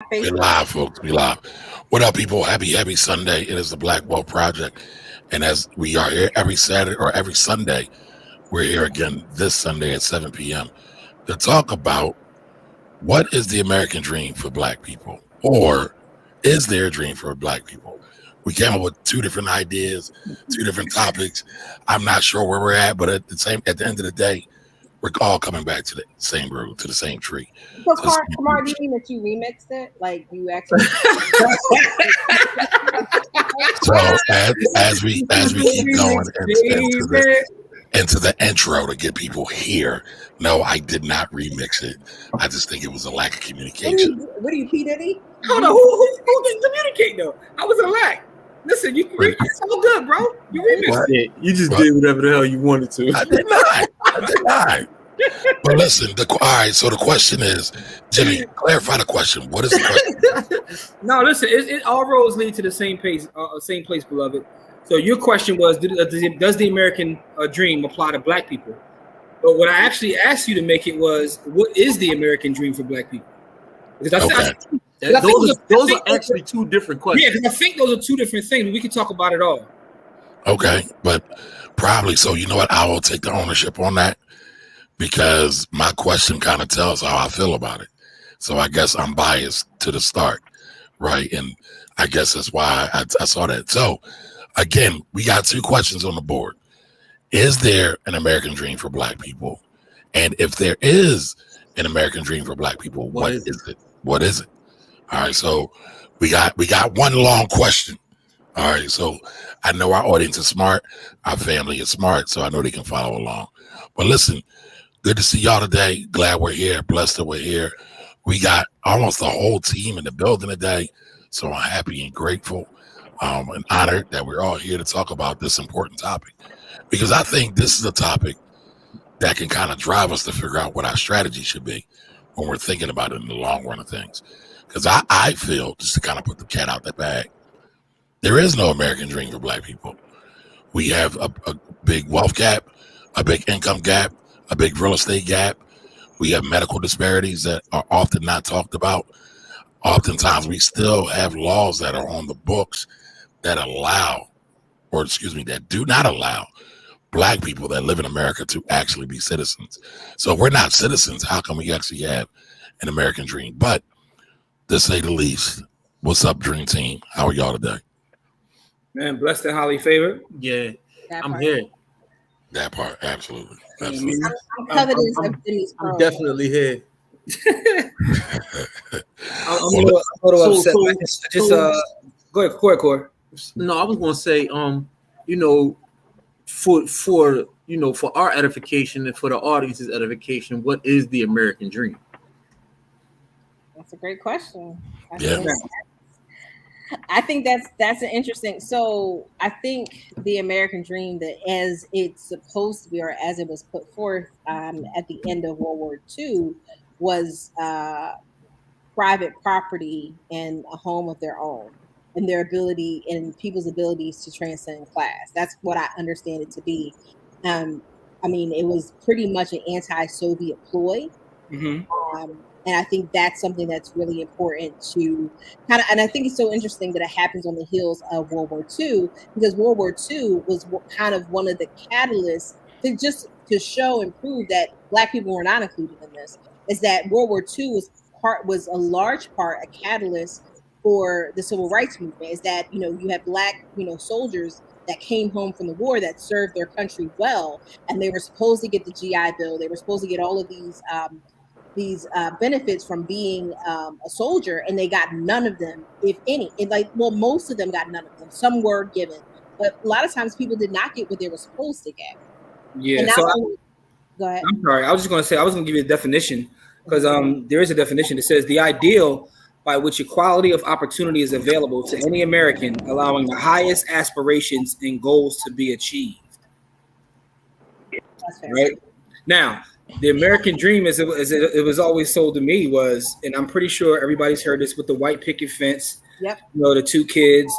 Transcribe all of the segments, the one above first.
We Facebook. live, folks. We live. What up, people? Happy Sunday. It is the Black Wealth Project. And as we are here every Saturday or every Sunday, we're here again this Sunday at 7 p.m. to talk about what is the American dream for Black people? Or is there a dream for Black people? We came up with two different ideas, two different topics. I'm not sure where we're at, but at the end of the day, we're all coming back to the same root, to the same tree. So, To the same Kamar, do root. you mean that you remixed it? Like you actually? So as we keep going into the intro to get people here, no, I did not remix it. I just think it was a lack of communication. What do you, P Diddy? Hold on, who didn't communicate though? I was a lack. Listen, it's all good, bro. You remixed it. You just did whatever the hell you wanted to. I did not. But listen, all right. So the question is, Jimmy, clarify the question. What is the question? No, listen. It all roads lead to the same place, beloved. So your question was, does the American dream apply to Black people? But what I actually asked you to make it was, what is the American dream for Black people? Because Those are actually two different questions. Yeah, because I think those are two different things. We can talk about it all. Okay, but probably so. You know what? I will take the ownership on that because my question kind of tells how I feel about it. So I guess I'm biased to the start, right? And I guess that's why I saw that. So again, we got two questions on the board. Is there an American dream for Black people? And if there is an American dream for Black people, what is it? What is it? All right, so we got one long question. All right, so I know our audience is smart, our family is smart, so I know they can follow along. But listen, good to see y'all today. Glad we're here, blessed that we're here. We got almost the whole team in the building today, so I'm happy and grateful and honored that we're all here to talk about this important topic. Because I think this is a topic that can kind of drive us to figure out what our strategy should be when we're thinking about it in the long run of things. Because I feel, just to kind of put the cat out the bag, there is no American dream for Black people. We have a big wealth gap, a big income gap, a big real estate gap. We have medical disparities that are often not talked about. Oftentimes, we still have laws that are on the books that that do not allow Black people that live in America to actually be citizens. So if we're not citizens, how can we actually have an American dream? But to say the least, what's up, Dream Team? How are y'all today? Man, blessed and highly favored. Yeah, I'm here. That part, absolutely. I'm covetous of Jimmy's I'm definitely here. I'm a little upset. Go ahead, Corey. No, I was going to say, for our edification and for the audience's edification, what is the American dream? That's a great question. Yeah. I think that's an interesting. So I think the American dream, that as it's supposed to be, or as it was put forth at the end of World War II, was private property and a home of their own, and their ability and people's abilities to transcend class. That's what I understand it to be. I mean, it was pretty much an anti-Soviet ploy. Mm-hmm. And I think that's something that's really important to kind of, and I think it's so interesting that it happens on the heels of World War II, because World War II was kind of one of the catalysts to show and prove that Black people were not included in this, is that World War II was a large part, a catalyst for the civil rights movement, is that, you have Black, soldiers that came home from the war that served their country well, and they were supposed to get the GI Bill. They were supposed to get all of these benefits from being a soldier, and they got none of them, if any. And most of them got none of them. Some were given, but a lot of times people did not get what they were supposed to get. Yeah. Go ahead. I'm sorry. I was just going to say, I was going to give you a definition, because there is a definition that says the ideal by which equality of opportunity is available to any American, allowing the highest aspirations and goals to be achieved. That's fair. Right now, the American dream, as it was always sold to me, was, and I'm pretty sure everybody's heard this, with the white picket fence. Yep. The two kids,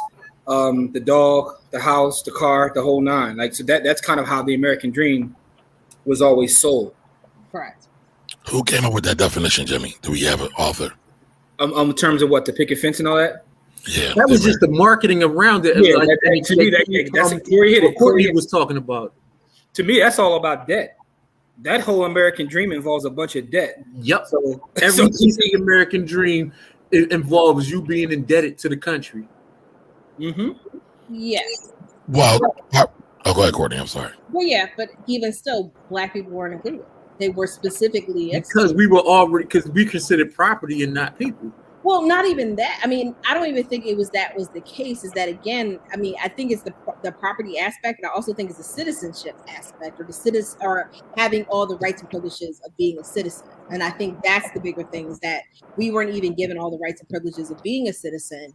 the dog, the house, the car, the whole nine. So that's kind of how the American dream was always sold. Correct. Who came up with that definition, Jimmy? Do we have an author? In terms of what, the picket fence and all that. Yeah, That was just the marketing around it. Yeah, Like, to me, that's Corey hit it. Courtney was talking about. To me, that's all about debt. That whole American dream involves a bunch of debt. Yep. So Every piece of the American dream involves you being indebted to the country. Mm-hmm. Yes. Well, go ahead, Courtney. I'm sorry. Well, yeah, but even still, Black people weren't included. They were specifically Because we were already, because we considered property and not people. Well, not even that. I mean, I don't even think was the case. Is that again? I mean, I think it's the property aspect, but I also think it's the citizenship aspect, or the citizens are having all the rights and privileges of being a citizen. And I think that's the bigger thing, is that we weren't even given all the rights and privileges of being a citizen,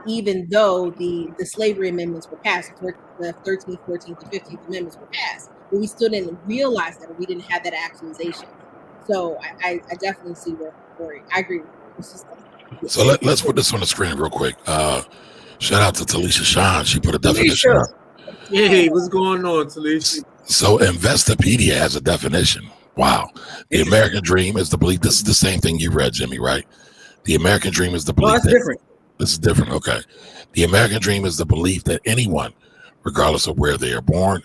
even though the slavery amendments were passed, the 13th, 14th, and 15th amendments were passed, but we still didn't realize that, or we didn't have that actualization. So I definitely see where I agree with you. So let's put this on the screen real quick. Shout out to Talisha Shawn. She put a definition up. Hey, what's going on, Talisha? So Investopedia has a definition. Wow. The American dream is the belief. This is the same thing you read, Jimmy, right? The American dream is the belief. No, that's different. This is different. Okay. The American dream is the belief that anyone, regardless of where they are born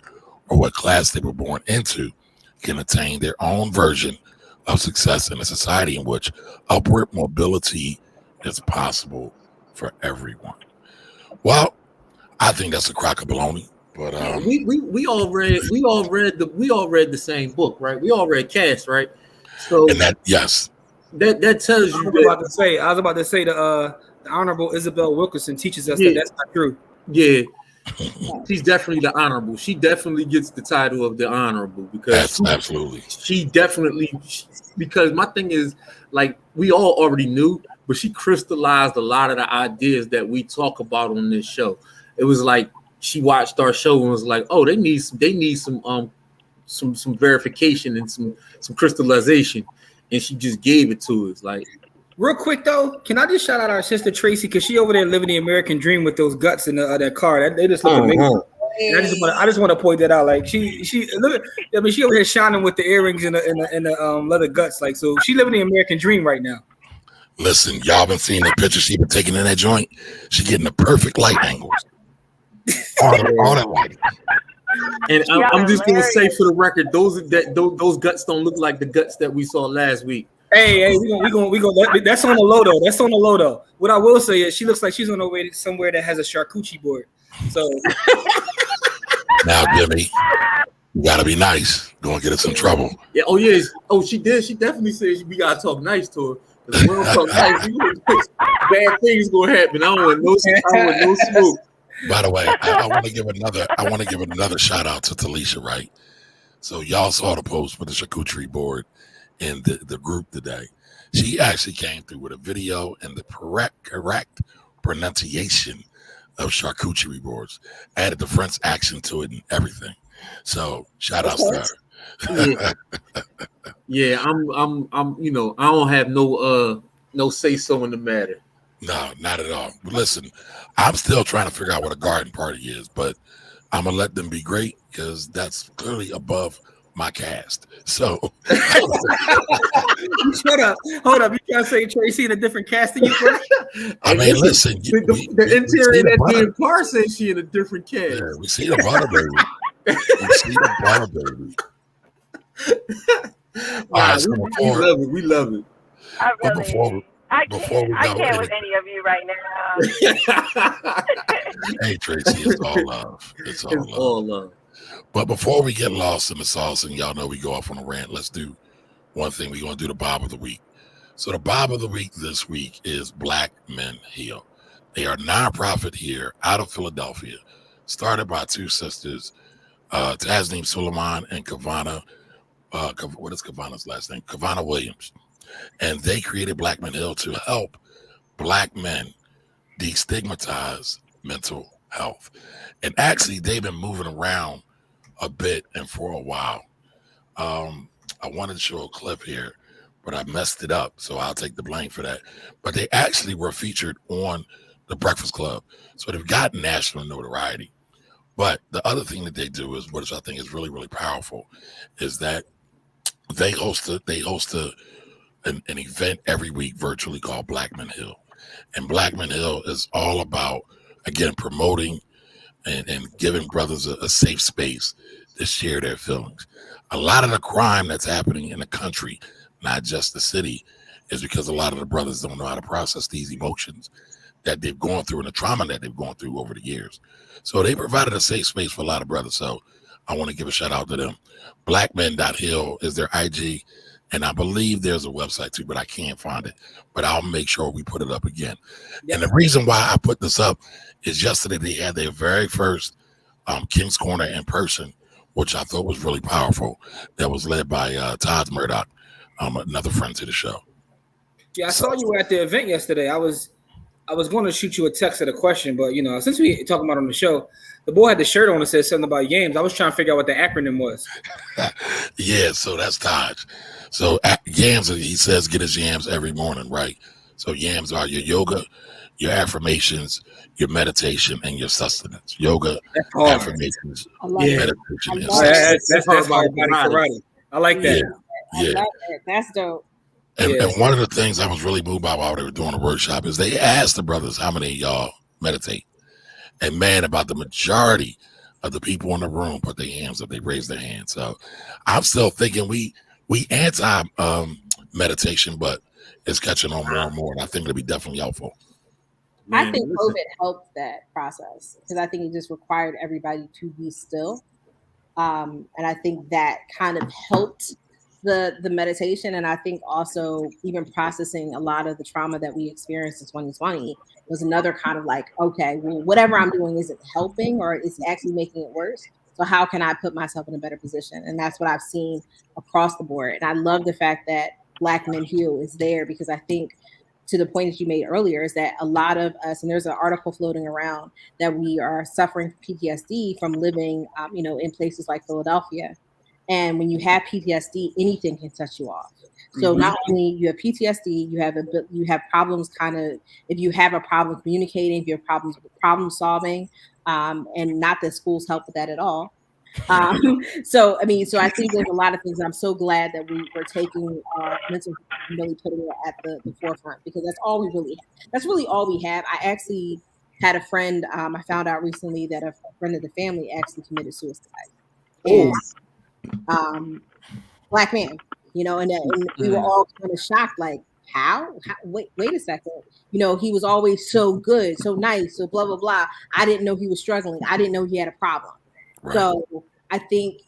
or what class they were born into, can attain their own version of success in a society in which upward mobility is possible for everyone. Well, I think that's a crock of baloney. But we all read the same book, right? We all read Cass, right? So and that that tells you. I was about to say the Honorable Isabel Wilkerson teaches us that that's not true. Yeah, she's definitely the honorable. She definitely gets the title of the honorable because absolutely. She definitely, because my thing is, like, we all already knew, but she crystallized a lot of the ideas that we talk about on this show. It was like she watched our show and was like, "Oh, they need some verification and some crystallization," and she just gave it to us. Like, real quick though, can I just shout out our sister Tracy, because she over there living the American dream with those guts in that car. They just look amazing. And I just want to point that out. Like she look. I mean, she over here shining with the earrings and the leather guts. Like, so she living the American dream right now. Listen, y'all been seeing the picture she been taking in that joint. She getting the perfect light angles. all that lighting. And I'm just gonna say for the record, those guts don't look like the guts that we saw last week. Hey, we gonna. That's on the low though. That's on the low though. What I will say is, she looks like she's on her way to somewhere that has a charcuterie board. So now, Jimmy, you gotta be nice. Don't get us in trouble. Yeah. Oh yeah. Oh, she did. She definitely said we gotta talk nice to her. If we don't talk nice, bad things gonna happen. I don't want no smoke. By the way, I want to give another shout out to Talisha, right? So y'all saw the post for the charcuterie board in the group today. She actually came through with a video and the correct pronunciation of charcuterie boards, added the French accent to it and everything. So shout out to her. Yeah, I'm I don't have no say so in the matter. No, not at all. But listen, I'm still trying to figure out what a garden party is, but I'm gonna let them be great because that's clearly above my cast. So shut up. Hold up. You can't say Tracy in a different cast than you. I mean, listen, the interior of that damn car says she in a different cast. Yeah, we see the butter baby. We see the butter baby. We love it. I can't with any of you right now. Hey Tracy, it's all love. It's all love. But before we get lost in the sauce, and y'all know we go off on a rant, let's do one thing. We're going to do the Bob of the Week. So the Bob of the Week this week is Black Men Heal. They are a nonprofit here out of Philadelphia, started by two sisters, Tasneem Suleiman and Kavana. What is Kavana's last name? Kavana Williams. And they created Black Men Heal to help Black men destigmatize mental health. And actually, they've been moving around a bit and for a while. I wanted to show a clip here, but I messed it up, so I'll take the blame for that. But they actually were featured on The Breakfast Club, so they've got national notoriety. But the other thing that they do is, which I think is really, really powerful, is that they host an event every week virtually called Blackman Hill. And Blackman Hill is all about, again, promoting and giving brothers a safe space to share their feelings. A lot of the crime that's happening in the country, not just the city, is because a lot of the brothers don't know how to process these emotions that they've gone through and the trauma that they've gone through over the years. So they provided a safe space for a lot of brothers. So I want to give a shout out to them. Blackman.hill is their IG. And I believe there's a website too, but I can't find it. But I'll make sure we put it up again. Yeah. And the reason why I put this up is yesterday they had their very first King's Corner in person, which I thought was really powerful. That was led by Todd Murdoch, another friend to the show. Yeah, I saw you at the event yesterday. I was going to shoot you a text at a question, but since we talking about on the show, the boy had the shirt on that said something about yams. I was trying to figure out what the acronym was. Yeah, so that's Taj. So yams, he says, get his yams every morning, right? So yams are your yoga, your affirmations, your meditation, and your sustenance. Yoga, affirmations, meditation, and sustenance. That's hard body karate. I like that. Yeah. I like that. That's dope. And one of the things I was really moved by while they were doing the workshop is they asked the brothers, how many of y'all meditate? And man, about the majority of the people in the room put their hands up, they raised their hands. So I'm still thinking we anti meditation, but it's catching on more and more. And I think it'll be definitely helpful. I think COVID helped that process because I think it just required everybody to be still. And I think that kind of helped the meditation. And I think also even processing a lot of the trauma that we experienced in 2020 was another kind of like, okay, well, whatever I'm doing isn't helping or it's actually making it worse. So how can I put myself in a better position? And that's what I've seen across the board. And I love the fact that Blackman Hill is there because I think to the point that you made earlier is that a lot of us, and there's an article floating around that we are suffering PTSD from living, in places like Philadelphia. And when you have PTSD, anything can touch you off. So not only you have PTSD, you have problems if you have a problem communicating, if you have problems with problem solving, and not that schools help with that at all. So I think there's a lot of things. I'm so glad that we're taking mental and really putting it at the forefront because that's all we really have. That's really all we have. I actually had a friend, I found out recently that a friend of the family actually committed suicide. And, Black man, and we were all kind of shocked, like, how? Wait a second. He was always so good, so nice, so blah, blah, blah. I didn't know he was struggling. I didn't know he had a problem. Right. So I think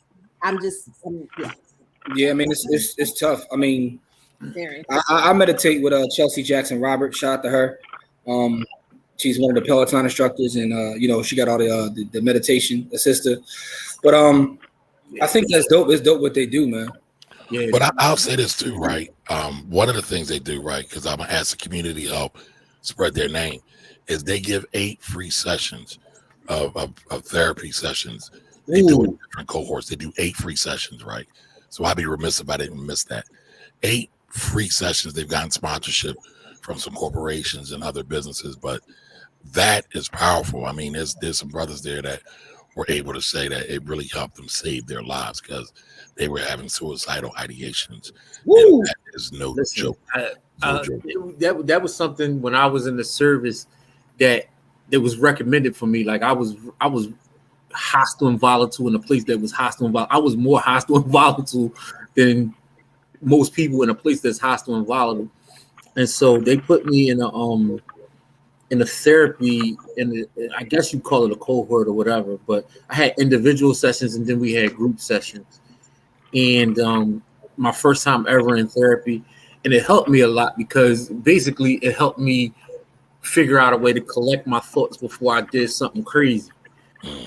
Yeah, it's tough. I meditate with Chelsea Jackson Roberts. Shout out to her. She's one of the Peloton instructors, and she got all the meditation assistant. But I think that's dope. It's dope what they do, man. Yeah. But I'll say this too, right? One of the things they do, right, because I'm gonna ask the community to help spread their name, is they give 8 free sessions of therapy sessions. They do it in different cohorts. They do 8 free sessions, right? So I'd be remiss if I didn't miss that. 8 free sessions. They've gotten sponsorship from some corporations and other businesses, but that is powerful. There's some brothers there that were able to say that it really helped them save their lives because they were having suicidal ideations. And that is no joke. That was something when I was in the service that was recommended for me. Like I was hostile and volatile in a place that was hostile and volatile. I was more hostile and volatile than most people in a place that's hostile and volatile. And so they put me in a therapy, I guess you call it a cohort or whatever, but I had individual sessions and then we had group sessions. And my first time ever in therapy, and it helped me a lot because basically it helped me figure out a way to collect my thoughts before I did something crazy,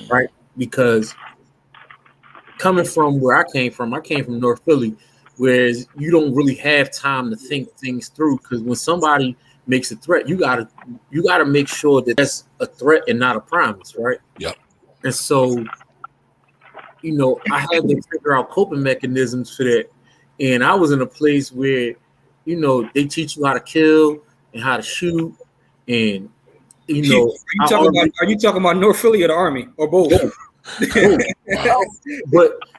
right? Because coming from where I came from North Philly, whereas you don't really have time to think things through because when somebody makes a threat, you gotta make sure that that's a threat and not a promise, right? Yep. And so, I had to figure out coping mechanisms for that. And I was in a place where, they teach you how to kill and how to shoot. And, are you talking about North Philly or the Army or both? Wow.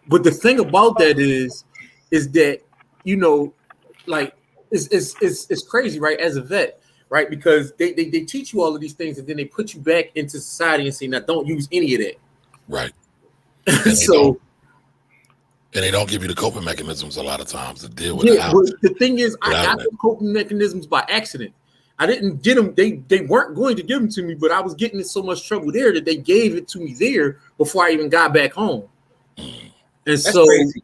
But the thing about that is that, like it's crazy, right? As a vet, right? Because they teach you all of these things, and then they put you back into society and say, now don't use any of that. Right. And they don't give you the coping mechanisms a lot of times to deal with the thing is, I got the coping mechanisms by accident. I didn't get them. They weren't going to give them to me, but I was getting in so much trouble there that they gave it to me there before I even got back home. And that's crazy.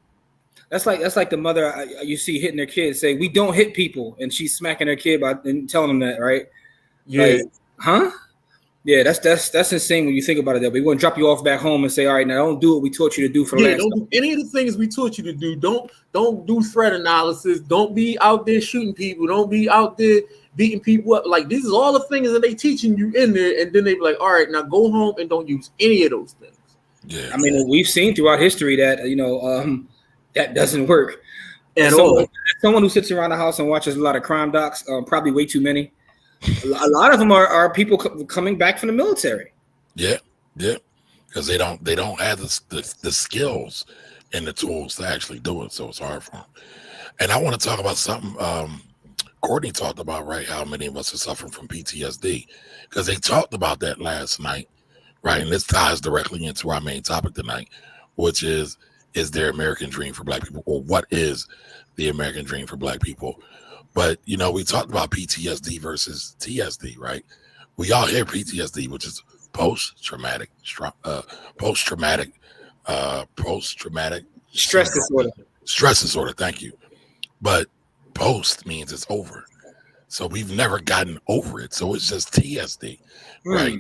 That's like the mother you see hitting their kid, say, "We don't hit people," and she's smacking her kid and telling them that, right? Yeah. Like, huh? Yeah, that's insane when you think about it. That we want to drop you off back home and say, "All right, now don't do what we taught you to do for last." Don't do any of the things we taught you to do. Don't do threat analysis. Don't be out there shooting people. Don't be out there beating people up. Like, these is all the things that they teaching you in there, and then they be like, "All right, now go home and don't use any of those things." Yeah, I mean, we've seen throughout history that that doesn't work at all. Someone who sits around the house and watches a lot of crime docs, probably way too many. A lot of them are people coming back from the military. Yeah, because they don't have the skills and the tools to actually do it, so it's hard for them. And I want to talk about something Courtney talked about, right? How many of us are suffering from PTSD, because they talked about that last night, right? And this ties directly into our main topic tonight, which is there American dream for Black people, or what is the American dream for Black people? But, we talked about PTSD versus TSD, right? We all hear PTSD, which is post-traumatic stress disorder. Stress disorder, thank you. But post means it's over. So we've never gotten over it. So it's just TSD, right?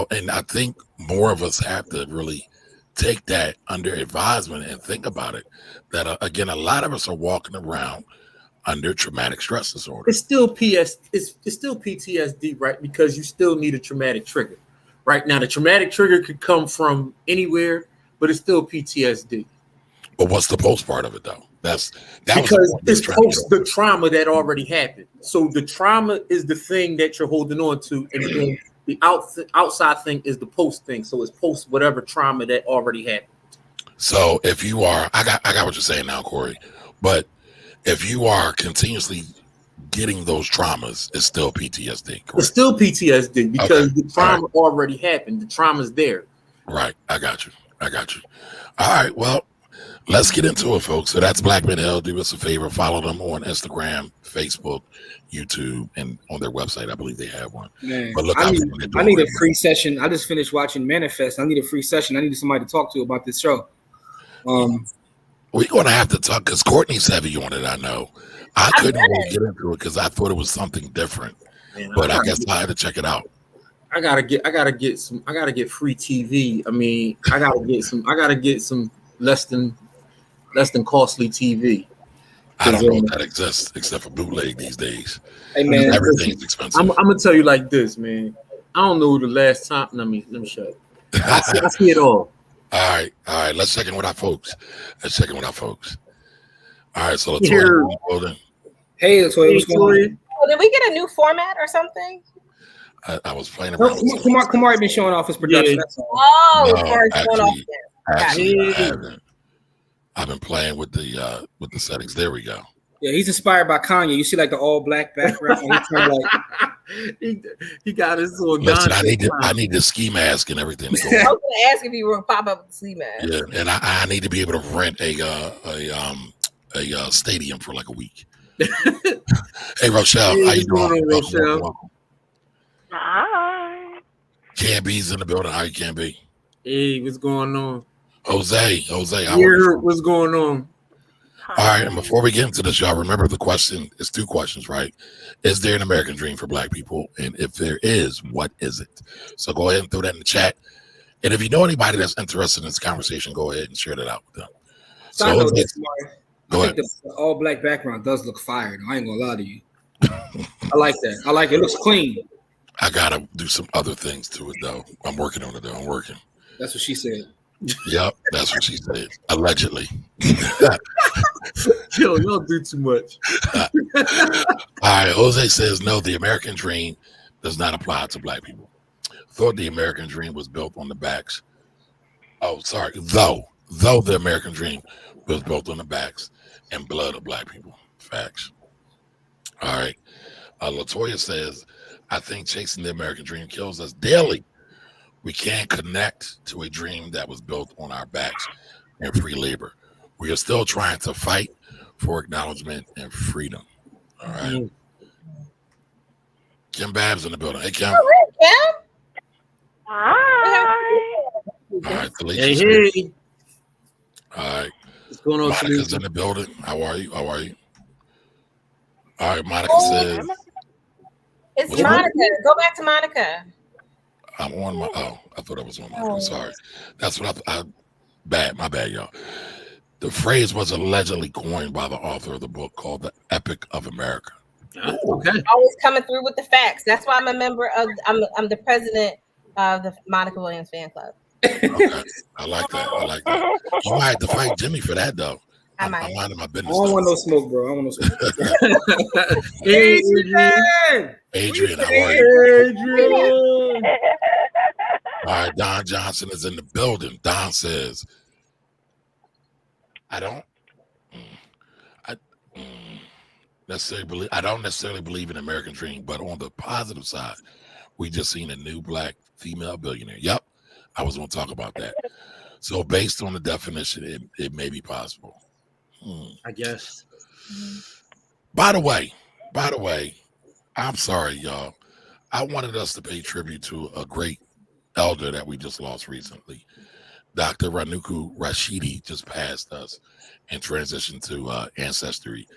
And I think more of us have to really take that under advisement and think about it. That, again, a lot of us are walking around under traumatic stress disorder. It's still it's still PTSD, right? Because you still need a traumatic trigger. Right now, the traumatic trigger could come from anywhere, but it's still PTSD. But what's the post part of it, though? Because it's post the trauma that already happened. So the trauma is the thing that you're holding on to, and then the outside thing is the post thing. So it's post whatever trauma that already happened. So if you are, I got what you're saying now, Corey. But if you are continuously getting those traumas, it's still PTSD, correct? It's still PTSD because the trauma already happened. The trauma's there. Right. I got you. All right. Well, let's get into it, folks. So that's Black Men Hell. Do us a favor. Follow them on Instagram, Facebook, YouTube, and on their website. I believe they have one. Man, but look, I need a free session. I just finished watching Manifest. I need a free session. I need somebody to talk to about this show. We're going to have to talk because Courtney's heavy on it. I know. I couldn't really get into it because I thought it was something different. Man, but I guess I had to check it out. I gotta get free TV. I mean, I gotta get some less than costly TV. I don't know if that exists except for bootleg these days. Hey man, everything's expensive. I'm gonna tell you like this, man. I don't know the last time. Let me shut up. I see it all. All right. Let's check in with our folks. All right, so LaToya. Hey, LaToya, what's going on? Oh, did we get a new format or something? I was playing around. Kamar been showing off his production. Yeah. Oh, no, actually, I've been playing with the settings. There we go. Yeah, he's inspired by Kanye. You see, like the all black background. He got his little. Listen, I need the ski mask and everything. I was going to ask if you were pop up with the ski mask. Yeah, and I need to be able to rent a stadium for like a week. Hey, Rochelle, how you doing? Rochelle? Hi. Canby's in the building. How you can be? Hey, what's going on? Jose, how what's going on? All right, and before we get into this, y'all remember the question. It's two questions, right? Is there an American dream for Black people? And if there is, what is it? So go ahead and throw that in the chat. And if you know anybody that's interested in this conversation, go ahead and share that out with them. So go ahead. The all black background does look fire. I ain't gonna lie to you. I like that. I like it. It looks clean. I gotta do some other things to it though. I'm working on it though. I'm working. That's what she said. Yep, that's what she said. Allegedly. Yo, y'all do too much. All right, Jose says no, the American dream does not apply to Black people. Thought the American dream was built on the backs. Oh, sorry. Though the American dream was built on the backs and blood of Black people. Facts. All right. Latoya says, I think chasing the American dream kills us daily. We can't connect to a dream that was built on our backs and free labor. We are still trying to fight for acknowledgement and freedom. All right. Kim Babs in the building. Hey, Kim. Hi. All right. Hey, hey. All right. What's going on, Monica's Felicia? in the building. How are you? How are you? All right. Monica says, It's What's Monica. Go back to Monica. I'm on my. Oh, I thought I was on my. I'm sorry. That's what I bad. My bad, y'all. The phrase was allegedly coined by the author of the book called "The Epic of America." Okay. Always coming through with the facts. That's why I'm a member of. I'm the president of the Monica Williams fan club. Okay. I like that. I like that. You might have to fight Jimmy for that, though. I'm minding my I business. don't want no smoke, bro. I don't want no smoke. Hey, Adrian. Adrian, how are you? Adrian. All right, Don Johnson is in the building. Don says, I don't necessarily believe in American dream, but on the positive side, we just seen a new black female billionaire. Yep, I was going to talk about that. So based on the definition, it may be possible. I guess. By the way, I'm sorry, y'all. I wanted us to pay tribute to a great elder that we just lost recently. Dr. Ranuku Rashidi just passed us and transitioned to Ancestry,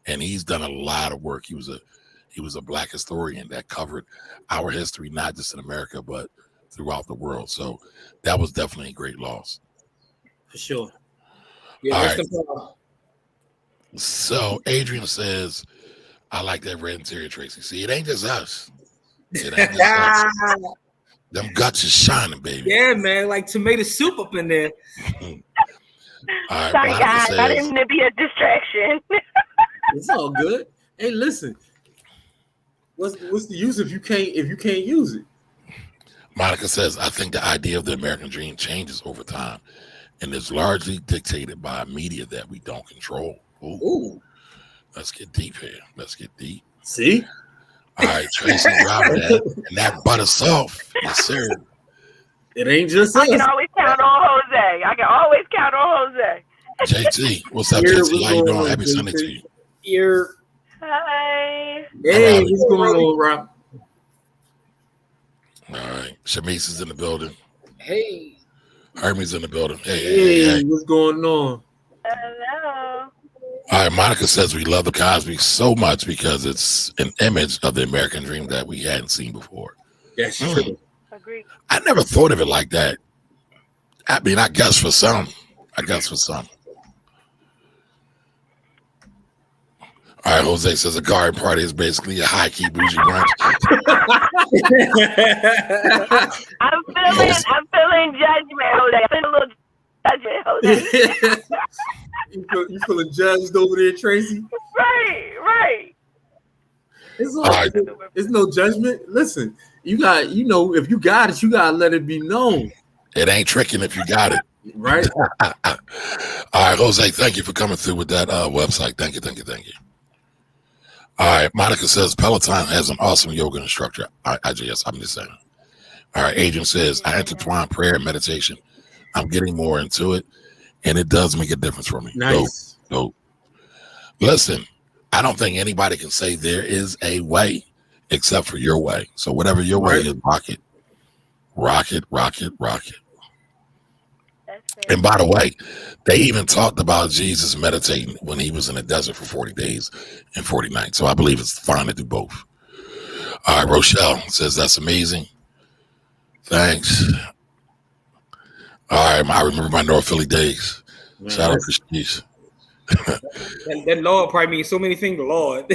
and he's done a lot of work. He was a black historian that covered our history, not just in America, but throughout the world. So that was definitely a great loss. For sure. Yeah, All rest right. in power. So Adrian says, I like that red interior, Tracy. See, it ain't just us. It ain't just us. Them guts is shining, baby. Yeah, man, like tomato soup up in there. All right, Sorry, Monica guys. I says, didn't mean to be a distraction. It's all good. Hey, listen. What's the use if you can't use it? Monica says, I think the idea of the American dream changes over time and is largely dictated by a media that we don't control. Ooh. Let's get deep here. Let's get deep. See? All right, Tracy dropping that. And that butter soft. Yes, sir. It ain't just I us. can always count on Jose. JT, what's up, Yeah, JT? what's How you going doing? on, Happy Sunday JT? to you. You're Hi. Hey, All right. what's going on, Rob? All right. Shamice is in the building. hey. Hermes in the building. Hey, Hey. what's going on? Hello. All right, Monica says we love the Cosby so much because it's an image of the American dream that we hadn't seen before. That's true. Agree. I never thought of it like that. I mean, I guess for some. All right, Jose says a garden party is basically a high-key bougie brunch. I'm feeling judgment, Jose. I'm feeling a little judgment, Jose. You feeling judged over there, Tracy? Right. It's all right. It's no judgment. Listen, if you got it, you gotta let it be known. It ain't tricking if you got it. Right? All right, Jose, thank you for coming through with that website. Thank you. All right, Monica says Peloton has an awesome yoga instructor. I'm just saying. All right, Adrian says I intertwine prayer and meditation. I'm getting more into it, and it does make a difference for me. Nice. Dope. Listen, I don't think anybody can say there is a way except for your way. So whatever your way is, rock it. And by the way, they even talked about Jesus meditating when he was in the desert for 40 days and 40 nights. So I believe it's fine to do both. All right, Rochelle says that's amazing. Thanks. All right, I remember my North Philly days. Shout out to Shanice. That Lord probably means so many things, Lord.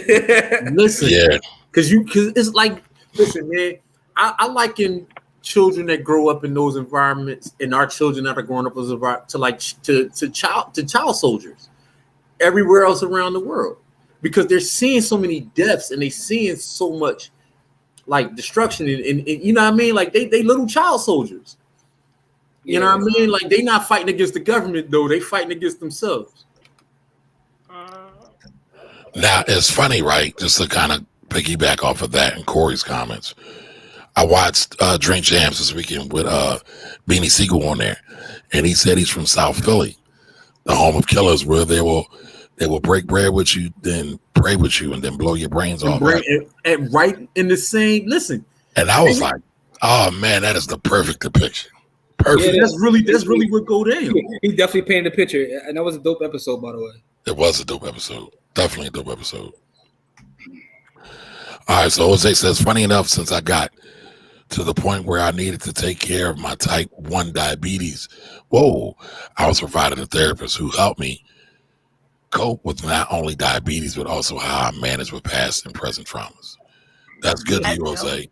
Listen, Yeah. because it's like, listen, man, I liken children that grow up in those environments and our children that are growing up as to child soldiers everywhere else around the world, because they're seeing so many deaths and they seeing so much like destruction and you know what I mean, like they little child soldiers. You know what I mean? Like they not fighting against the government though, they fighting against themselves. Now it's funny, right? Just to kind of piggyback off of that and Corey's comments. I watched Drink Champs this weekend with Beanie Siegel on there, and he said he's from South Philly, the home of killers, where they will break bread with you, then pray with you, and then blow your brains off. And right in the same listen. And I was like, oh man, that is the perfect depiction. Perfect. Yeah, that's really what go down. He definitely painted the picture, and that was a dope episode, by the way. It was a dope episode. Definitely a dope episode. All right, so Jose says, funny enough, since I got to the point where I needed to take care of my type 1 diabetes, I was provided a therapist who helped me cope with not only diabetes, but also how I manage with past and present traumas. That's good to you, Jose.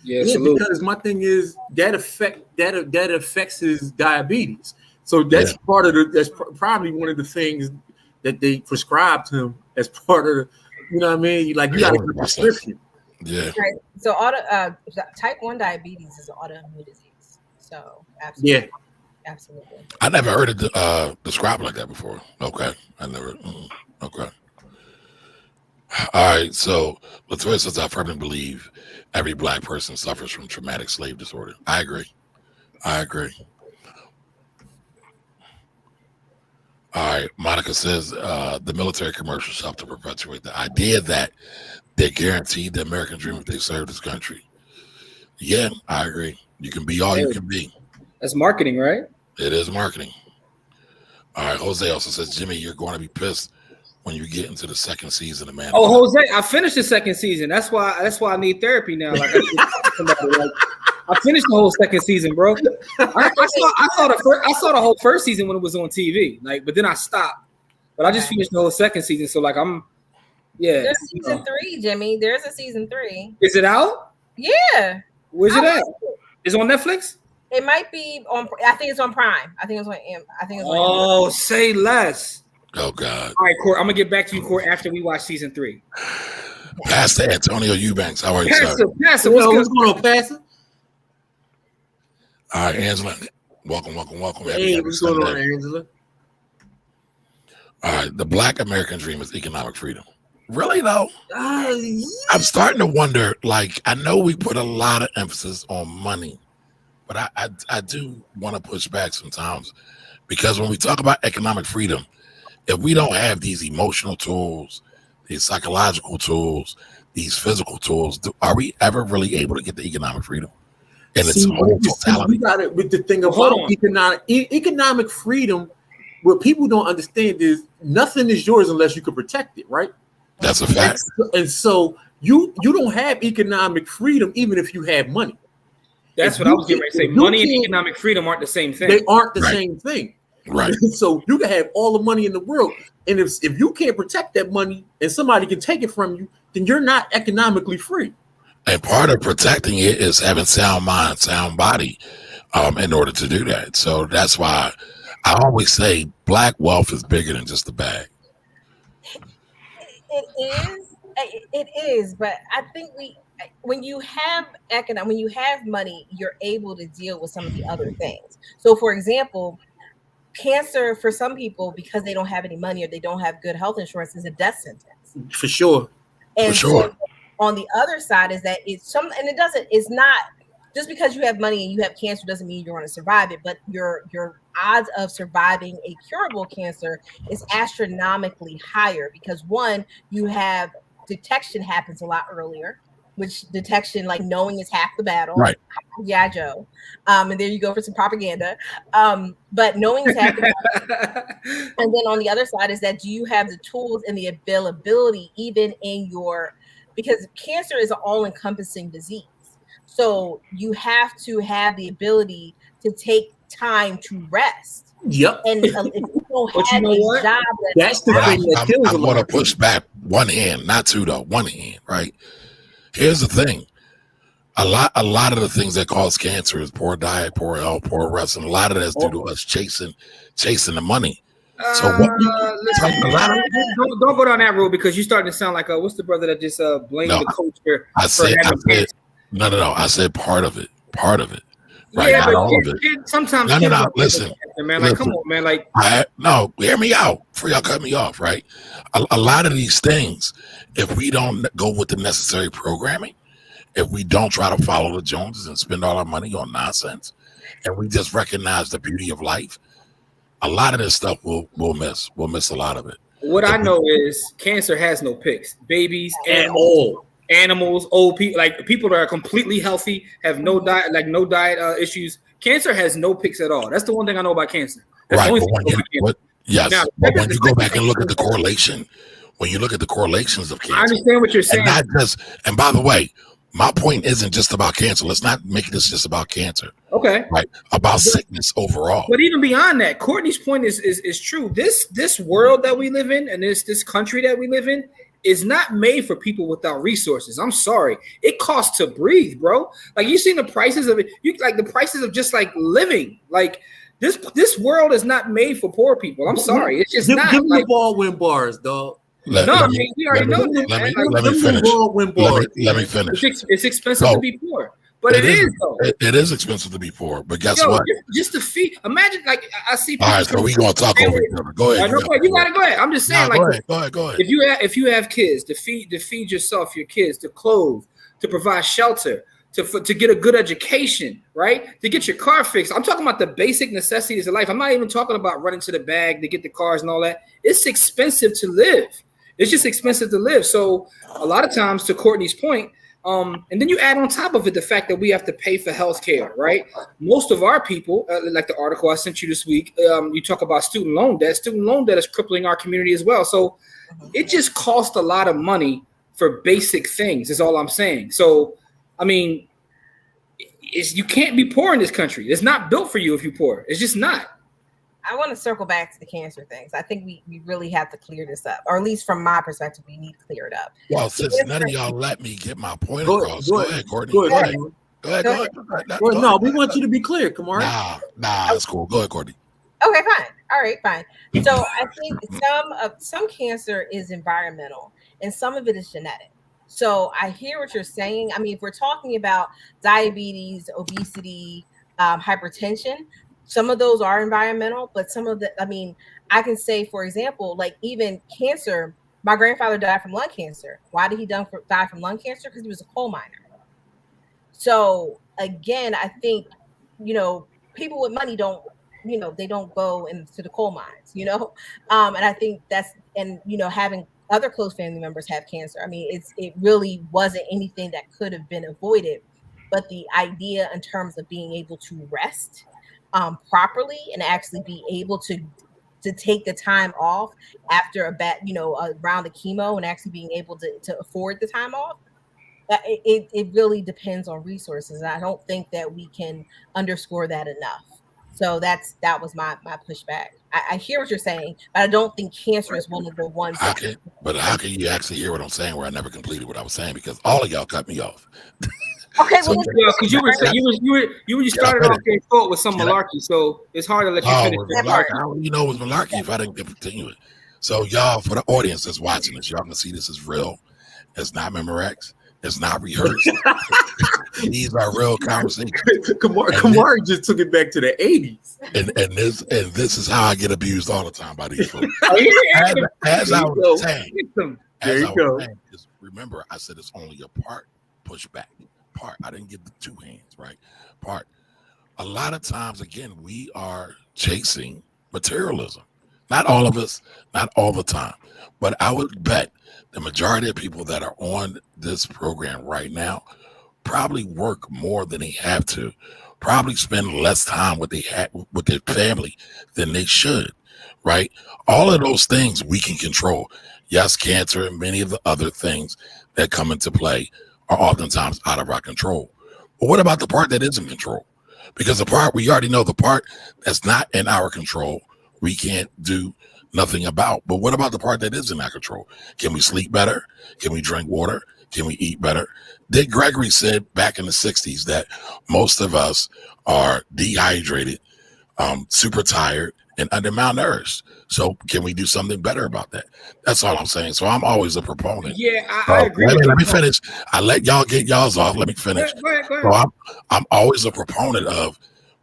Yeah, because my thing is that affects his diabetes. So that's part of that's probably one of the things that they prescribed him as part of you know what I mean? Like you got to get a prescription. Yeah. Right. So type 1 diabetes is an autoimmune disease. So absolutely. Yeah. Absolutely. I never heard it described like that before. Okay. I never. Okay. All right. So Latoya says, I firmly believe every Black person suffers from traumatic slave disorder. I agree. All right. Monica says the military commercials help to perpetuate the idea that they're guaranteed the American dream if they serve this country. Yeah, I agree. You can be all you can be. That's marketing, right? It is marketing. All right. Jose also says, Jimmy, you're going to be pissed when you get into the second season of Man. Oh, Jose, I finished the second season. That's why I need therapy now. Like, I finished the whole second season, bro. I saw the whole first season when it was on TV. Like, but then I stopped. But I just finished the whole second season. So like There's season 3, Jimmy. There's a season 3. Is it out? Yeah. Where's it at? Is it on Netflix? It might be on. I think it's on Prime. I think it's on. Oh, say less. Oh God. All right, Court. I'm gonna get back to you, Court, after we watch season 3. Pastor Antonio Eubanks, how are you, sir? Pastor, what's going on, Pastor? All right, Angela. Welcome. Hey, what's going on, Angela? All right, the Black American dream is economic freedom. Really though? I'm starting to wonder, like, I know we put a lot of emphasis on money, but I do want to push back sometimes, because when we talk about economic freedom, if we don't have these emotional tools, these psychological tools, these physical tools, are we ever really able to get the economic freedom in its whole totality? You got it with the thing about economic freedom. What people don't understand is nothing is yours unless you can protect it, right? That's a fact. And so you don't have economic freedom even if you have money. That's what I was getting ready to say. Money and economic freedom aren't the same thing. They aren't the same thing. Right. So you can have all the money in the world, and if you can't protect that money and somebody can take it from you, then you're not economically free. And part of protecting it is having sound mind, sound body, in order to do that. So that's why I always say Black wealth is bigger than just the bag. It is, but I think when you have money, you're able to deal with some of the other things. So, for example, cancer for some people, because they don't have any money or they don't have good health insurance, is a death sentence. For sure. And so on the other side is that it's not just because you have money and you have cancer doesn't mean you're going to survive it, but your odds of surviving a curable cancer is astronomically higher, because one, you have detection happens a lot earlier, which detection, like knowing, is half the battle. Right. Yeah, Joe. And there you go for some propaganda. But knowing is half the battle. And then on the other side is that, do you have the tools and the availability even in because cancer is an all-encompassing disease. So you have to have the ability to take time to rest. Yep. And if you don't have a job, that's the thing that kills I'm going to push back one hand, not two though, one hand, right? Here's the thing. A lot of the things that cause cancer is poor diet, poor health, poor rest, and a lot of that's due to us chasing the money. So don't go down that road, because you're starting to sound like what's the brother that just blamed the coach for having cancer? No. I said part of it. Right? Yeah, Not but all of it. sometimes No. kids don't Listen, understand, man. Like, come on, man. Like, no, hear me out. Before y'all cut me off, right? A lot of these things, if we don't go with the necessary programming, if we don't try to follow the Joneses and spend all our money on nonsense, and we just recognize the beauty of life, a lot of this stuff we'll miss. We'll miss a lot of it. what I know is cancer has no picks. Babies, all. animals, old people, like people that are completely healthy, have no diet, issues. Cancer has no picks at all. That's the one thing I know about cancer. That's Right. the only But thing I know about cancer. but when you go back and look at the correlation, when you look at the correlations of I cancer, understand what you're saying. and by the way, my point isn't just about cancer. Let's not make this just about cancer. Okay. Right. About sickness overall. But even beyond that, Courtney's point is true. This world that we live in and this country that we live in is not made for people without resources. I'm sorry. It costs to breathe, bro. Like, you seen the prices of it. You like the prices of just like living. Like, this world is not made for poor people. I'm sorry. It's just not. Give me like, the Baldwin bars, dog. we already know that. Let me finish. Let me finish. It's expensive to be poor. But it is though. It is expensive to be poor. But guess what? Just the fee. Imagine, like, I see people. All right, so we gonna talk over each other. Go ahead. You gotta go ahead. I'm just saying, go ahead. If you have kids, to feed yourself, your kids, to clothe, to provide shelter, to get a good education, right? To get your car fixed. I'm talking about the basic necessities of life. I'm not even talking about running to the bag to get the cars and all that. It's expensive to live. It's just expensive to live. So a lot of times, to Courtney's point, and then you add on top of it the fact that we have to pay for healthcare, right? Most of our people, like the article I sent you this week, you talk about student loan debt. Student loan debt is crippling our community as well. So it just costs a lot of money for basic things, is all I'm saying. So, I mean, you can't be poor in this country. It's not built for you if you're poor. It's just not. I want to circle back to the cancer things. I think we really have to clear this up, or at least from my perspective, we need to clear it up. Well, since none of y'all let me get my point across, go ahead, Courtney. Go ahead. No, we want you to be clear, Kamari. Nah, that's cool. Go ahead, Courtney. Okay, fine. All right, fine. So I think some cancer is environmental and some of it is genetic. So I hear what you're saying. I mean, if we're talking about diabetes, obesity, hypertension, some of those are environmental, but some of I can say, for example, like even cancer, my grandfather died from lung cancer. Why did he die from lung cancer? Because he was a coal miner. So again, I think, people with money don't, they don't go into the coal mines, and I think having other close family members have cancer. I mean, it really wasn't anything that could have been avoided, but the idea in terms of being able to rest properly and actually be able to take the time off after a round of chemo and actually being able to afford the time off. It really depends on resources. And I don't think that we can underscore that enough. So that was my pushback. I hear what you're saying, but I don't think cancer is one of the ones. But how can you actually hear what I'm saying where I never completed what I was saying? Because all of y'all cut me off. Okay, because you started off your thought with some malarkey, so it's hard to let you finish. How do you know it was malarkey if I didn't continue it? So y'all, for the audience that's watching this, y'all can see this is real. It's not Memorex. It's not rehearsed. These are real conversations. Kamari just took it back to the 80s. And this is how I get abused all the time by these folks. As I was saying, just remember, I said it's only a part pushback. Part. I didn't get the two hands, right? Part. A lot of times, again, we are chasing materialism. Not all of us, not all the time. But I would bet the majority of people that are on this program right now probably work more than they have to, probably spend less time with their family than they should, right? All of those things we can control. Yes, cancer and many of the other things that come into play are oftentimes out of our control. But what about the part that is in control? Because the part, we already know the part that's not in our control, we can't do nothing about. But what about the part that is in our control? Can we sleep better? Can we drink water? Can we eat better? Dick Gregory said back in the 60s that most of us are dehydrated, super tired, and under malnourished. So can we do something better about that? That's all I'm saying. So I'm always a proponent. Yeah, I agree. Let me finish. I let y'all get y'all's off. Let me finish. Go ahead. So I'm always a proponent of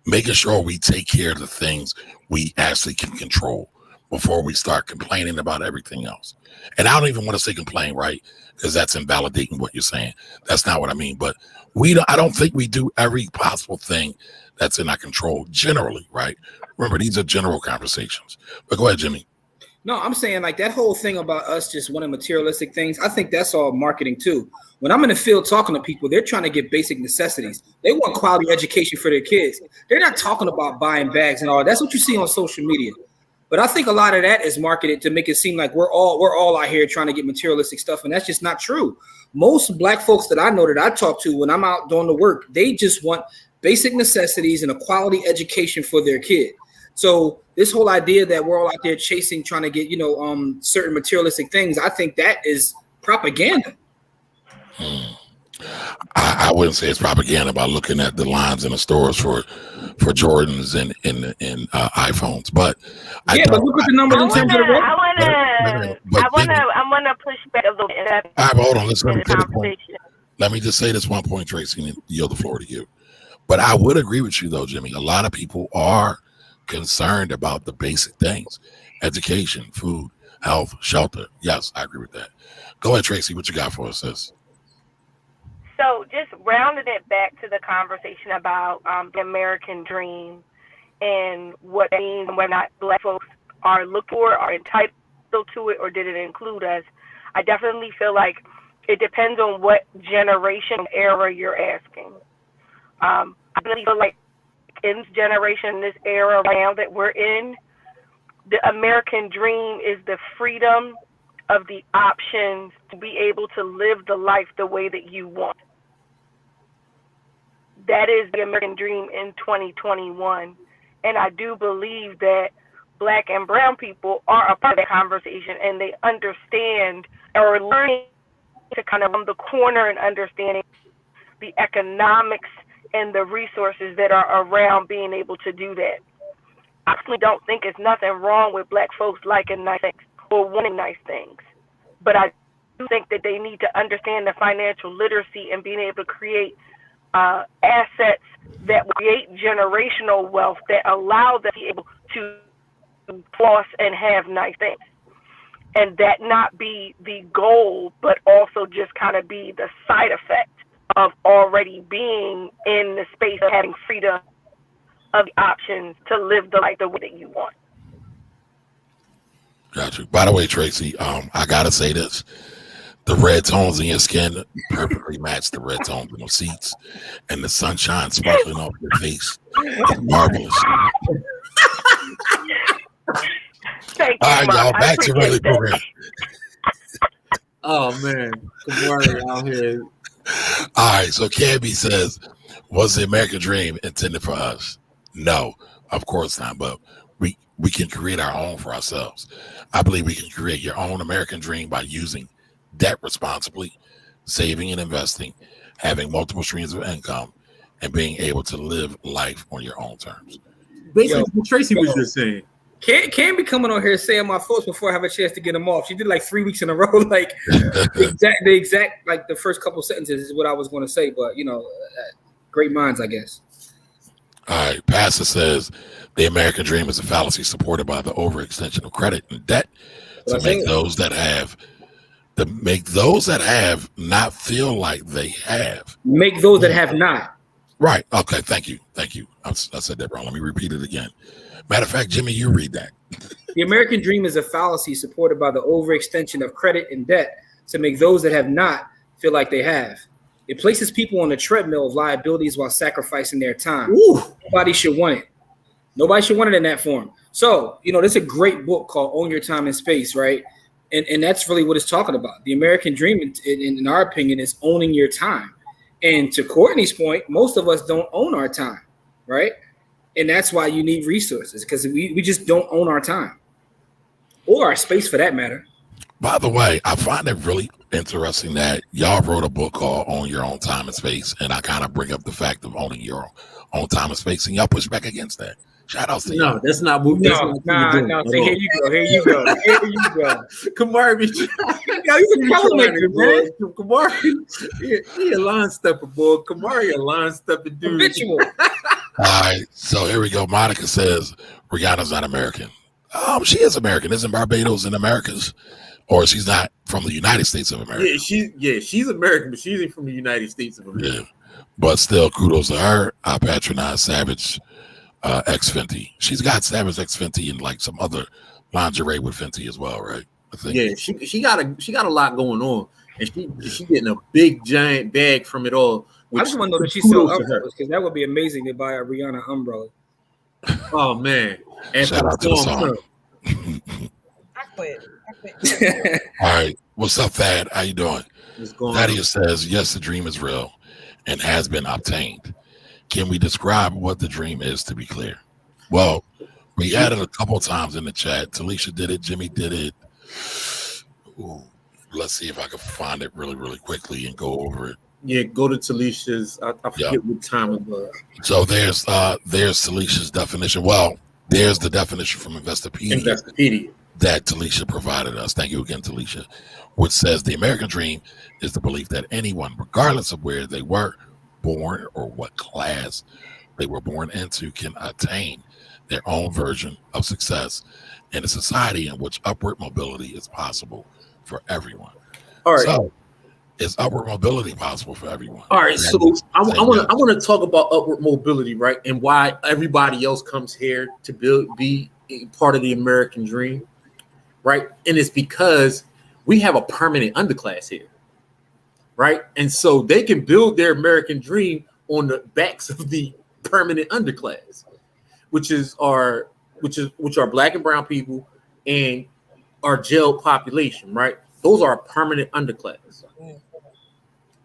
making sure we take care of the things we actually can control before we start complaining about everything else. And I don't even want to say complain, right? Because that's invalidating what you're saying. That's not what I mean. But I don't think we do every possible thing that's in our control generally, right? Remember, these are general conversations. But go ahead, Jimmy. No, I'm saying like that whole thing about us just wanting materialistic things. I think that's all marketing too. When I'm in the field talking to people, they're trying to get basic necessities. They want quality education for their kids. They're not talking about buying bags and all. That's what you see on social media. But I think a lot of that is marketed to make it seem like we're all out here trying to get materialistic stuff, and that's just not true. Most Black folks that I know that I talk to when I'm out doing the work, they just want basic necessities and a quality education for their kid. So this whole idea that we're all out there chasing, trying to get, certain materialistic things, I think that is propaganda. I wouldn't say it's propaganda by looking at the lines in the stores for Jordans and iPhones, but but look at the numbers in terms of the I wanna push back a little bit. All right, hold on. Let me just say this one point, Tracy, and yield the floor to you. But I would agree with you, though, Jimmy. A lot of people are concerned about the basic things: education, food, health, shelter. Yes, I agree with that. Go ahead, Tracy. What you got for us, sis? So just rounding it back to the conversation about the American dream and what it means and whether or not Black folks are looking for, are entitled to it, or did it include us? I definitely feel like it depends on what generation era you're asking. I really feel like in this generation, this era now that we're in, the American dream is the freedom of the options to be able to live the life the way that you want. That is the American dream in 2021. And I do believe that Black and brown people are a part of that conversation, and they understand or learning to kind of run the corner and understanding the economics and the resources that are around being able to do that. I actually don't think it's nothing wrong with Black folks liking nice things or wanting nice things. But I do think that they need to understand the financial literacy and being able to create assets that create generational wealth that allow them to be able to floss and have nice things. And that not be the goal, but also just kind of be the side effect of already being in the space of having freedom of the options to live the life the way that you want. Got you. By the way, Tracy, I gotta say this: the red tones in your skin perfectly match the red tones in the seats, and the sunshine sparkling off your face. It's marvelous. Thank All you, right, y'all, back to regular program. Oh man, good morning out here. All right, so Cabby says, was the American dream intended for us? No, of course not, but we can create our own for ourselves. I believe we can create your own American dream by using debt responsibly, saving and investing, having multiple streams of income, and being able to live life on your own terms. Basically, what Tracy was just saying. Can't be coming on here saying my thoughts before I have a chance to get them off. She did like 3 weeks in a row. Like the exact like the first couple sentences is what I was going to say. But great minds, I guess. All right, Pastor says the American dream is a fallacy supported by the overextension of credit and debt to make those that have not feel like they have. Make those that have not. Right. Okay. Thank you. I said that wrong. Let me repeat it again. Matter of fact, Jimmy, you read that. The American dream is a fallacy supported by the overextension of credit and debt to make those that have not feel like they have. It places people on the treadmill of liabilities while sacrificing their time. Ooh. Nobody should want it. Nobody should want it in that form. So, there's a great book called Own Your Time and Space, right? And that's really what it's talking about. The American dream, in our opinion, is owning your time. And to Courtney's point, most of us don't own our time, right? And that's why you need resources, because we just don't own our time or our space for that matter. By the way, I find it really interesting that y'all wrote a book called Own Your Own Time and Space, and I kind of bring up the fact of owning your own time and space, and y'all push back against that. Shout out to you. No, that's not what. That's No, not what we're doing no. at See, all. here you go. Here you go. Here you go. Kamari, Yo, he's a troublemaker, man. Kamari, he a line stepper, boy. Kamari a line stepper dude. Habitual. All right, so here we go. Monica says Rihanna's not American. She is American. Isn't Barbados in Americas? Or she's not from the United States of America. She's American, but she ain't from the United States of America. Yeah. But still, kudos to her. I patronize Savage X Fenty. She's got Savage X Fenty and like some other lingerie with Fenty as well, right? I think. Yeah, she got a lot going on, and she getting a big giant bag from it all. I just want to know that she kudos sells to her. umbrellas because that would be amazing to buy a Rihanna umbrella. Oh man! And Shout out to the song. I quit. All right. What's up, Thad? How you doing? What's going Thaddeus on? says, yes, the dream is real and has been obtained. Can we describe what the dream is, to be clear? Well, we had it a couple times in the chat. Talisha did it. Jimmy did it. Ooh, let's see if I can find it really, really quickly and go over it. Yeah, go to Talisha's. I forget what time it was. So there's Talisha's definition. Well, there's the definition from Investopedia that Talisha provided us. Thank you again, Talisha, which says the American dream is the belief that anyone, regardless of where they were born or what class they were born into, can attain their own version of success in a society in which upward mobility is possible for everyone. All right. So, is upward mobility possible for everyone? All right, so I want to talk about upward mobility, right, and why everybody else comes here to be a part of the American dream, right? And it's because we have a permanent underclass here, right? And so they can build their American dream on the backs of the permanent underclass, which are Black and brown people and our jail population, right? Those are a permanent underclass.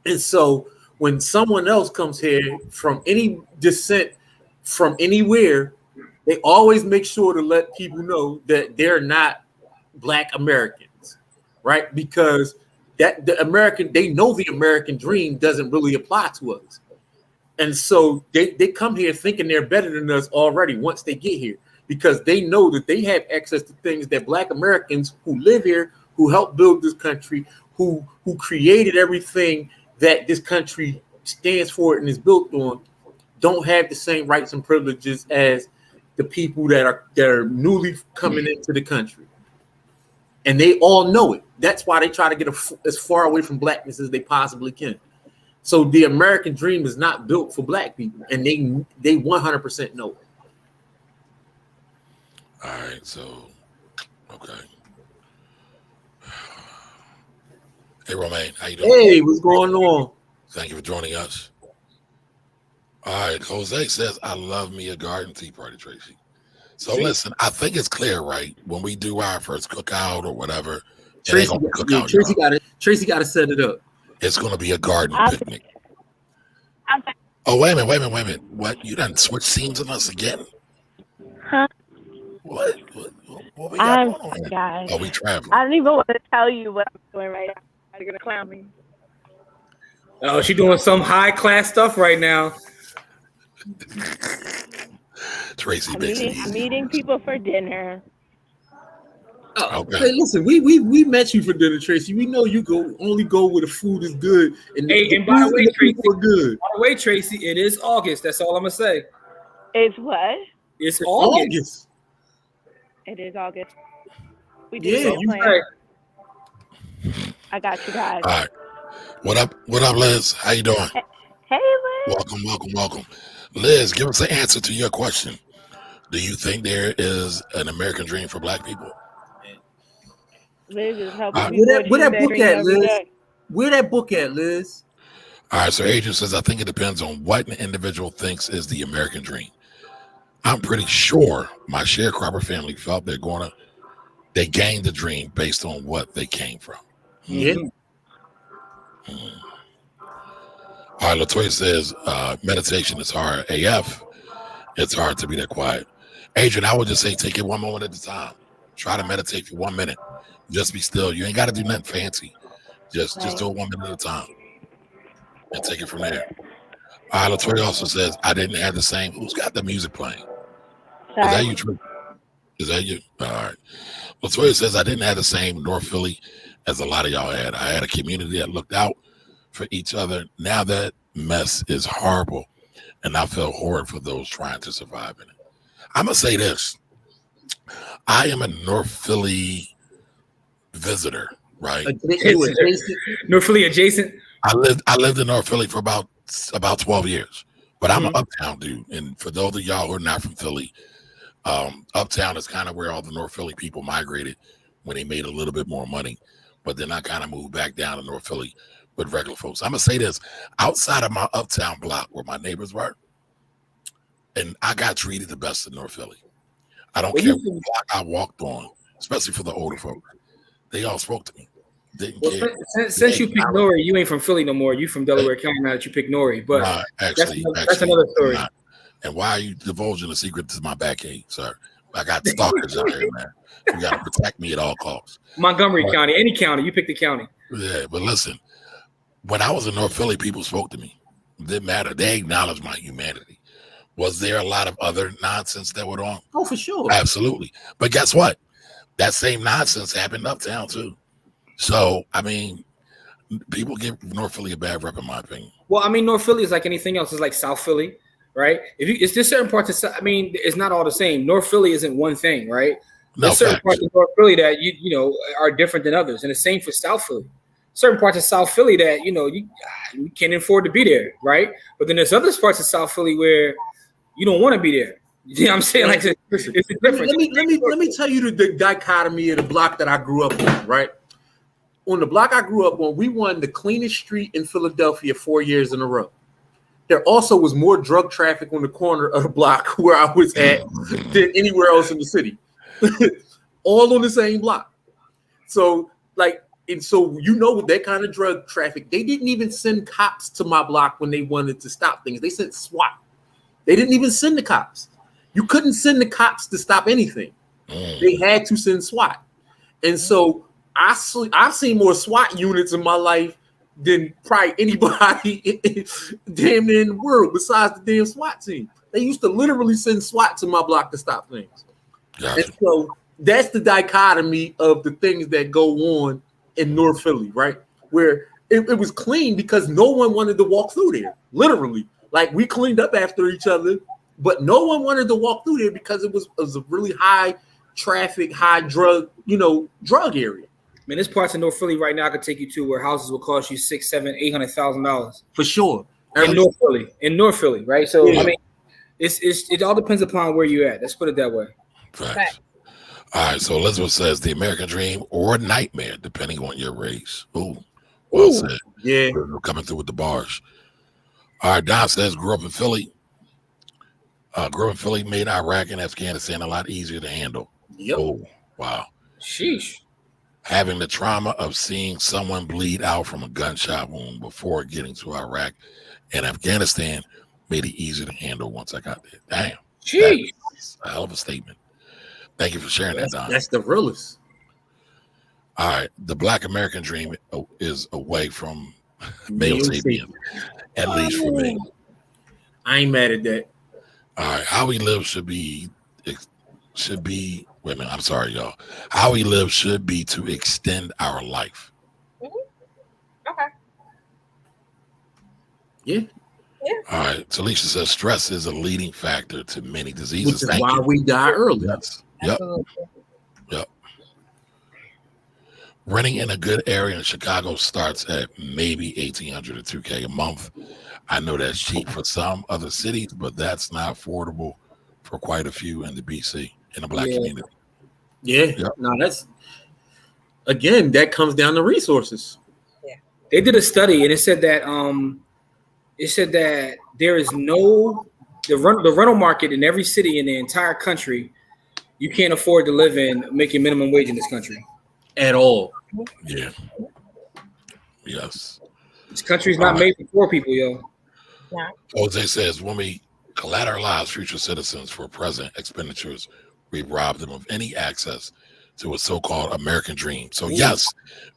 And so when someone else comes here from any descent from anywhere, they always make sure to let people know that they're not Black Americans, right? Because they know the American dream doesn't really apply to us. And so they come here thinking they're better than us already once they get here, because they know that they have access to things that Black Americans who live here, who helped build this country, who created everything that this country stands for and is built on, don't have the same rights and privileges as the people that are newly coming into the country. And they all know it. That's why they try to get as far away from Blackness as they possibly can. So the American dream is not built for Black people, and they 100% know it. All right, so, okay. Hey, Romaine, how you doing? Hey, what's going on? Thank you for joining us. All right, Jose says, I love me a garden tea party, Tracy. So listen, I think it's clear, right? When we do our first cookout or whatever, Tracy got to set it up. It's going to be a garden picnic. Oh, wait a minute. What? You done switch scenes on us again? Huh? What we got going on? Guys, Oh, we traveling. I don't even want to tell you what I'm doing right now. You're going to clown me. Oh, she doing some high class stuff right now. Tracy I'm meeting people for dinner. Oh, okay. Hey, listen, we met you for dinner, Tracy. We know you only go where the food is good. And And by the way, Tracy, good. It is August. That's all I'm gonna say. It's what? It's August. It is August. We Yeah, do you right. I got you guys. All right. What up, Liz? How you doing? Hey, Liz. Welcome. Liz, give us an answer to your question. Do you think there is an American dream for Black people? Liz is helping me. Where that book at, Liz? Where that book at, Liz? All right, so Adrian says, I think it depends on what an individual thinks is the American dream. I'm pretty sure my sharecropper family felt they gained the dream based on what they came from. Yeah. All right, Latoya says, meditation is hard. AF, it's hard to be that quiet. Adrian, I would just say take it one moment at a time. Try to meditate for 1 minute. Just be still. You ain't got to do nothing fancy. Just do it 1 minute at a time. And take it from there. Latoya also says, I didn't have the same. Who's got the music playing? Is that Sorry. you, Trey? Is that you? All right. Latoya says, I didn't have the same North Philly as a lot of y'all had. I had a community that looked out for each other. Now that mess is horrible, and I feel horrid for those trying to survive in it. I'm going to say this. I am a North Philly visitor, right? North Philly adjacent. I lived in North Philly for about 12 years, but I'm an uptown dude. And for those of y'all who are not from Philly, uptown is kind of where all the North Philly people migrated when they made a little bit more money. But then I kind of moved back down to North Philly with regular folks. I'm gonna say this: outside of my uptown block where my neighbors were, and I got treated the best in North Philly. I don't care what block I walked on, especially for the older folks. They all spoke to me. Didn't care. Since you picked Nori, you ain't from Philly no more. You from Delaware County now that you picked Nori. But Nah, that's another story. not. And why are you divulging the secret to my backache, sir? I got stalkers out here, man. You got to protect me at all costs. Montgomery County, any county, you pick the county. Yeah, but listen, when I was in North Philly, people spoke to me. It didn't matter. They acknowledged my humanity. Was there a lot of other nonsense that went on? Oh, for sure. Absolutely. But guess what? That same nonsense happened uptown too. So, I mean, people give North Philly a bad rep, in my opinion. Well, I mean, North Philly is like anything else. It's like South Philly, right? It's just certain parts of. I mean, it's not all the same. North Philly isn't one thing, right? There's certain parts of North Philly that you know are different than others, and the same for South Philly. Certain parts of South Philly that you can't afford to be there, right? But then there's other parts of South Philly where you don't want to be there. You know what I'm saying? Like it's a difference. Let me tell you the dichotomy of the block that I grew up on, right? On the block I grew up on, we won the cleanest street in Philadelphia 4 years in a row. There also was more drug traffic on the corner of the block where I was at than anywhere else in the city. All on the same block. So, with that kind of drug traffic, they didn't even send cops to my block when they wanted to stop things. They sent SWAT. They didn't even send the cops. You couldn't send the cops to stop anything. They had to send SWAT. And so I've seen more SWAT units in my life than probably anybody damn near in the world besides the damn SWAT team. They used to literally send SWAT to my block to stop things. Gotcha. And so that's the dichotomy of the things that go on in North Philly, right? Where it was clean because no one wanted to walk through there, literally. Like we cleaned up after each other, but no one wanted to walk through there because it was a really high traffic, high drug area. Man, there's parts of North Philly right now I could take you to where houses will cost you $600,000, $700,000, $800,000 for sure. In North Philly, right? So yeah. I mean, it all depends upon where you're at. Let's put it that way. Facts. All right, so Elizabeth says the American dream or nightmare, depending on your race. Ooh, well said. Yeah, we're coming through with the bars. All right, Don says grew up in Philly. Made Iraq and Afghanistan a lot easier to handle. Yep. Oh, wow. Sheesh. Having the trauma of seeing someone bleed out from a gunshot wound before getting to Iraq and Afghanistan made it easier to handle once I got there. Damn. Jeez. That's a hell of a statement. Thank you for sharing that, Don. That's the realest. All right. The Black American dream is away from male sapiens, at least for me. I ain't mad at that. All right. How we live should be, wait a minute, I'm sorry, y'all. How we live should be to extend our life. Okay. Yeah. All right. Talisha says stress is a leading factor to many diseases. Which is why we die early. Yes. Yep. Renting in a good area in Chicago starts at maybe $1,800 to $2,000 a month. I know that's cheap for some other cities, but that's not affordable for quite a few in the BC, in the Black community. Yeah. Yep. No, that comes down to resources. Yeah. They did a study and it said that there is the rental market in every city in the entire country. You can't afford to live in making minimum wage in this country at all. Yeah. Yes. This country's not made for poor people, yo. Yeah. Jose says when we collateralize future citizens for present expenditures, we rob them of any access to a so-called American dream. So yes,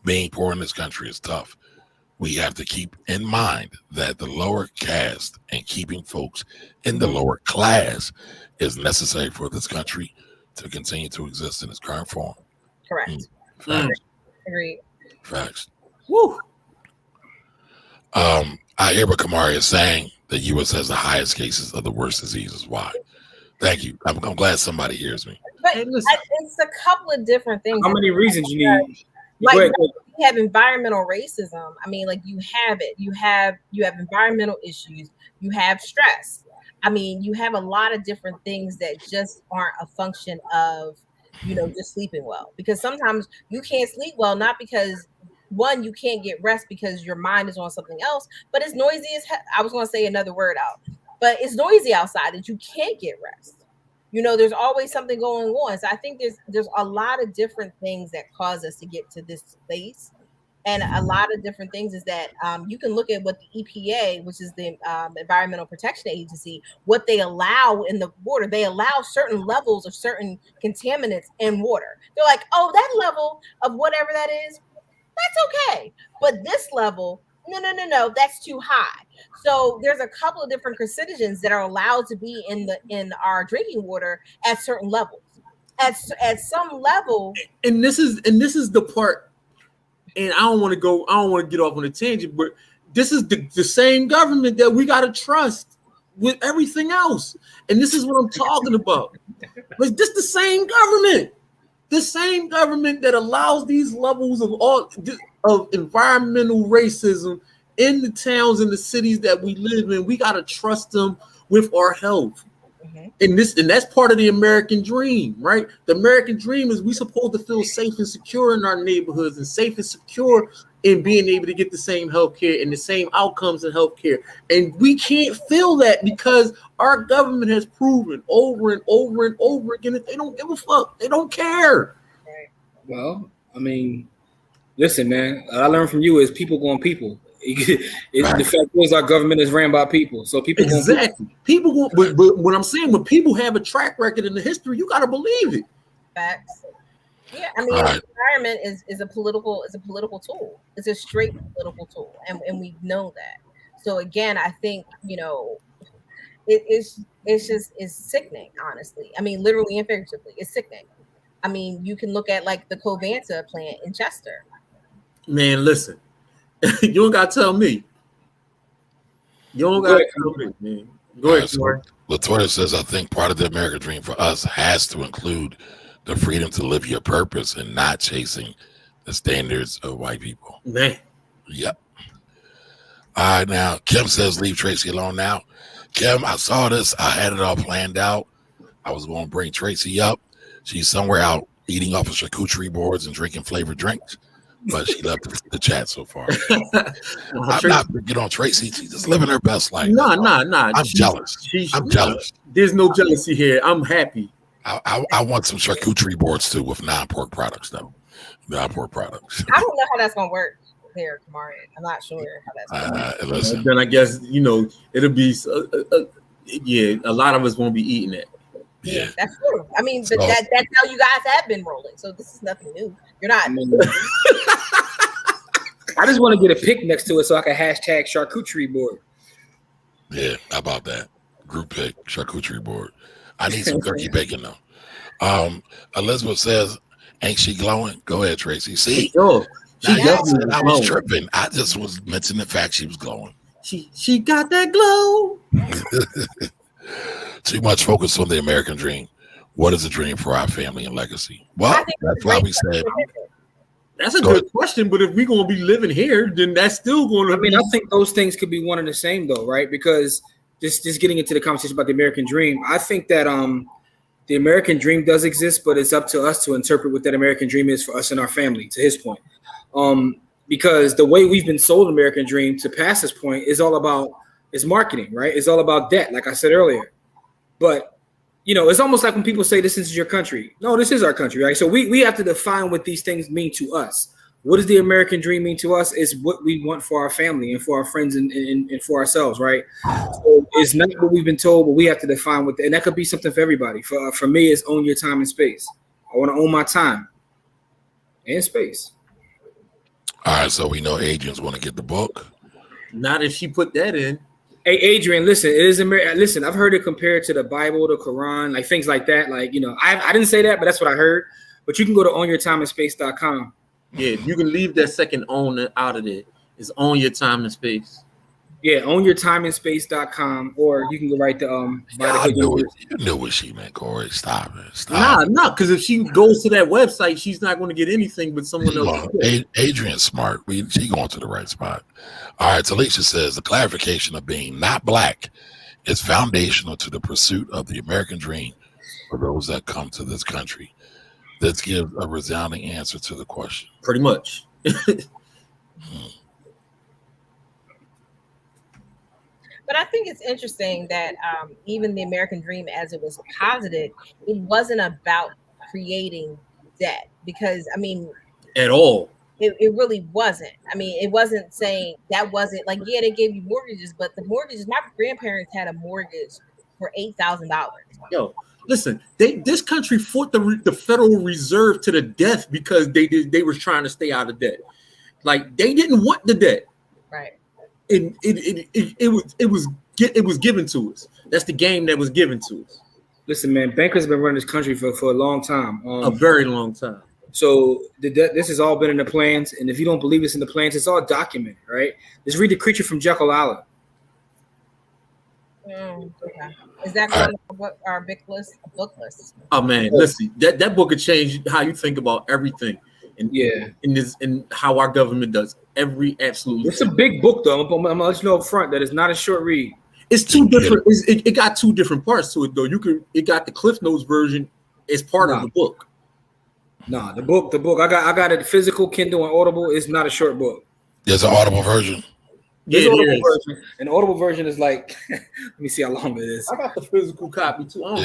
being poor in this country is tough, we have to keep in mind that the lower caste and keeping folks in the lower class is necessary for this country to continue to exist in its current form. Correct. Facts. Agreed. Facts. Woo. I hear what Kamari is saying. The U.S. has the highest cases of the worst diseases. Why? Thank you. I'm glad somebody hears me. But Hey, listen. it's a couple of different things. How many reasons you need? Like Go ahead. you have environmental racism. I mean, like you have it. You have environmental issues. You have stress. I mean, you have a lot of different things that just aren't a function of, just sleeping well. Because sometimes you can't sleep well, not because one, you can't get rest because your mind is on something else, but it's noisy as I was going to say another word out, but it's noisy outside that you can't get rest. There's always something going on. So I think there's a lot of different things that cause us to get to this place. And a lot of different things is that you can look at what the EPA, which is the Environmental Protection Agency, what they allow in the water. They allow certain levels of certain contaminants in water. They're like, oh, that level of whatever that is, that's okay. But this level, no, that's too high. So there's a couple of different carcinogens that are allowed to be in our drinking water at certain levels. At some level, And this is the part. And I don't want to get off on a tangent, but this is the same government that we gotta trust with everything else. And this is what I'm talking about. But this the same government that allows these levels of environmental racism in the towns and the cities that we live in. We gotta trust them with our health. And that's part of the American dream, right? The American dream is we supposed to feel safe and secure in our neighborhoods and safe and secure in being able to get the same healthcare and the same outcomes in healthcare. And we can't feel that because our government has proven over and over and over again that they don't give a fuck. They don't care. Well, I mean, listen, man. What I learned from you is people going people. The fact is, our government is ran by people, so people exactly. People go, but what I'm saying, when people have a track record in the history, you gotta believe it. Facts. Yeah, I mean, the environment is a political tool. It's a straight political tool, and we know that. So again, I think it's sickening. Honestly, I mean, literally and figuratively, it's sickening. I mean, you can look at like the Covanta plant in Chester. Man, listen. You don't gotta tell me. You don't gotta tell me, man. Go ahead, Corey. Latoya says, I think part of the American dream for us has to include the freedom to live your purpose and not chasing the standards of white people. Man. Yep. All right, now Kim says, leave Tracy alone now. Kim, I saw this. I had it all planned out. I was going to bring Tracy up. She's somewhere out eating off of charcuterie boards and drinking flavored drinks. But she left the chat so far. I'm not get on Tracy. She's just living her best life. Nah. I'm jealous. I'm jealous. There's no jealousy here. I'm happy. I want some charcuterie boards too with non-pork products though. Non-pork products. I don't know how that's gonna work there, Kamari. I'm not sure how that's gonna work. Then I guess it'll be a lot of us won't be eating it. Yeah, that's true. I mean, but that's how you guys have been rolling. So this is nothing new. You're not. I just want to get a pic next to it so I can hashtag charcuterie board. Yeah, how about that? Group pic, charcuterie board. I need some turkey bacon though. Elizabeth says, ain't she glowing? Go ahead, Tracy. See? Sure. I was tripping. I just was mentioning the fact she was glowing. She got that glow. Too much focus on the American dream. What is the dream for our family and legacy? Well, that's why we said. That's a good question, but if we're going to be living here, then that's still going to I think those things could be one and the same, though, right? Because just getting into the conversation about the American dream, I think that the American dream does exist, but it's up to us to interpret what that American dream is for us and our family, to his point. Because the way we've been sold American dream to past this point is all about marketing, right? It's all about debt, like I said earlier. But, it's almost like when people say this is your country. No, this is our country, right? So we have to define what these things mean to us. What does the American dream mean to us is what we want for our family and for our friends and for ourselves, right? So it's not what we've been told, but we have to define what, and that could be something for everybody. For me, it's own your time and space. I want to own my time and space. All right, so we know Adrian's want to get the book. Not if she put that in. Hey, Adrian, listen, it is listen, I've heard it compared to the Bible, the Quran, like things like that. Like, you know, I didn't say that, but that's what I heard. But you can go to onyourtimeandspace.com. Yeah, you can leave that second "own" out of there. It's "Own Your Time and Space." Yeah, onyourtimeandspace.com, or you can go right to buy the I Hood knew it. University. You knew what she meant, Corey. Stop it. Stop. Nah, because if she goes to that website, she's not going to get anything but someone else. Adrian's smart. She going to the right spot. All right, Talisha says the clarification of being not black is foundational to the pursuit of the American dream for those that come to this country. Let's give a resounding answer to the question. Pretty much. But I think it's interesting that even the American dream, as it was posited, it wasn't about creating debt, because I mean, At all. it really wasn't. I mean, it wasn't saying that wasn't like, yeah, they gave you mortgages, but the mortgages, my grandparents had a mortgage for $8,000. Yo, listen, this country fought the Federal Reserve to the death because they were trying to stay out of debt. Like, they didn't want the debt. Right. And it was given to us. That's the game that was given to us. Listen, man, bankers have been running this country for a long time. A very long time. So this has all been in the plans, and if you don't believe it's in the plans, it's all documented, right? Just read The Creature from Jekyll Island. Okay. Is that going on our book list? Oh man, listen, that book could change how you think about everything, and in how our government does every absolute. It's a big book, though. I'm gonna let you know up front that it's not a short read. It's two different. It got two different parts to it, though. It got the Cliff Notes version as part of the book. Nah, the book. I got it physical, Kindle, and Audible. It's not a short book. There's an Audible version. Yeah, Audible version. And the Audible version is like, let me see how long it is. I got the physical copy too. I don't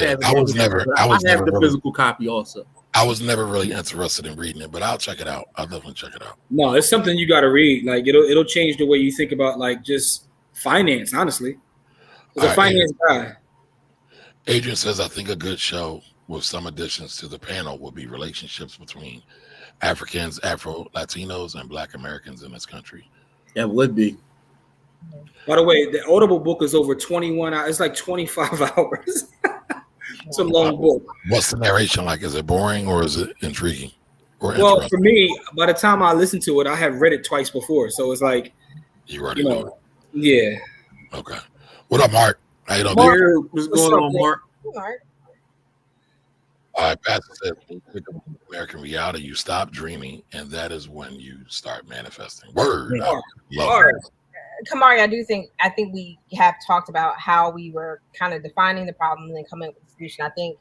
have it. I have the physical copy also. I was never really interested in reading it, but I'll check it out. I'll definitely check it out. No, it's something you got to read. Like it'll change the way you think about like just finance. Honestly, as a finance guy. Adrian says, I think a good show with some additions to the panel would be relationships between Africans, Afro-Latinos, and Black Americans in this country. That would be. By the way, the Audible book is over 21 hours. It's like 25 hours. It's a long book. What's the narration like? Is it boring or is it intriguing? Well, for me, by the time I listened to it, I have read it twice before. So it's like, you already know it. Yeah. Okay. What up, Mark? How you doing? Mark, what's going on, Mark? Mark. All right, Pastor said, when you pick up American reality, you stop dreaming, and that is when you start manifesting. Word. Kamari, I think we have talked about how we were kind of defining the problem and then coming up with a solution. I think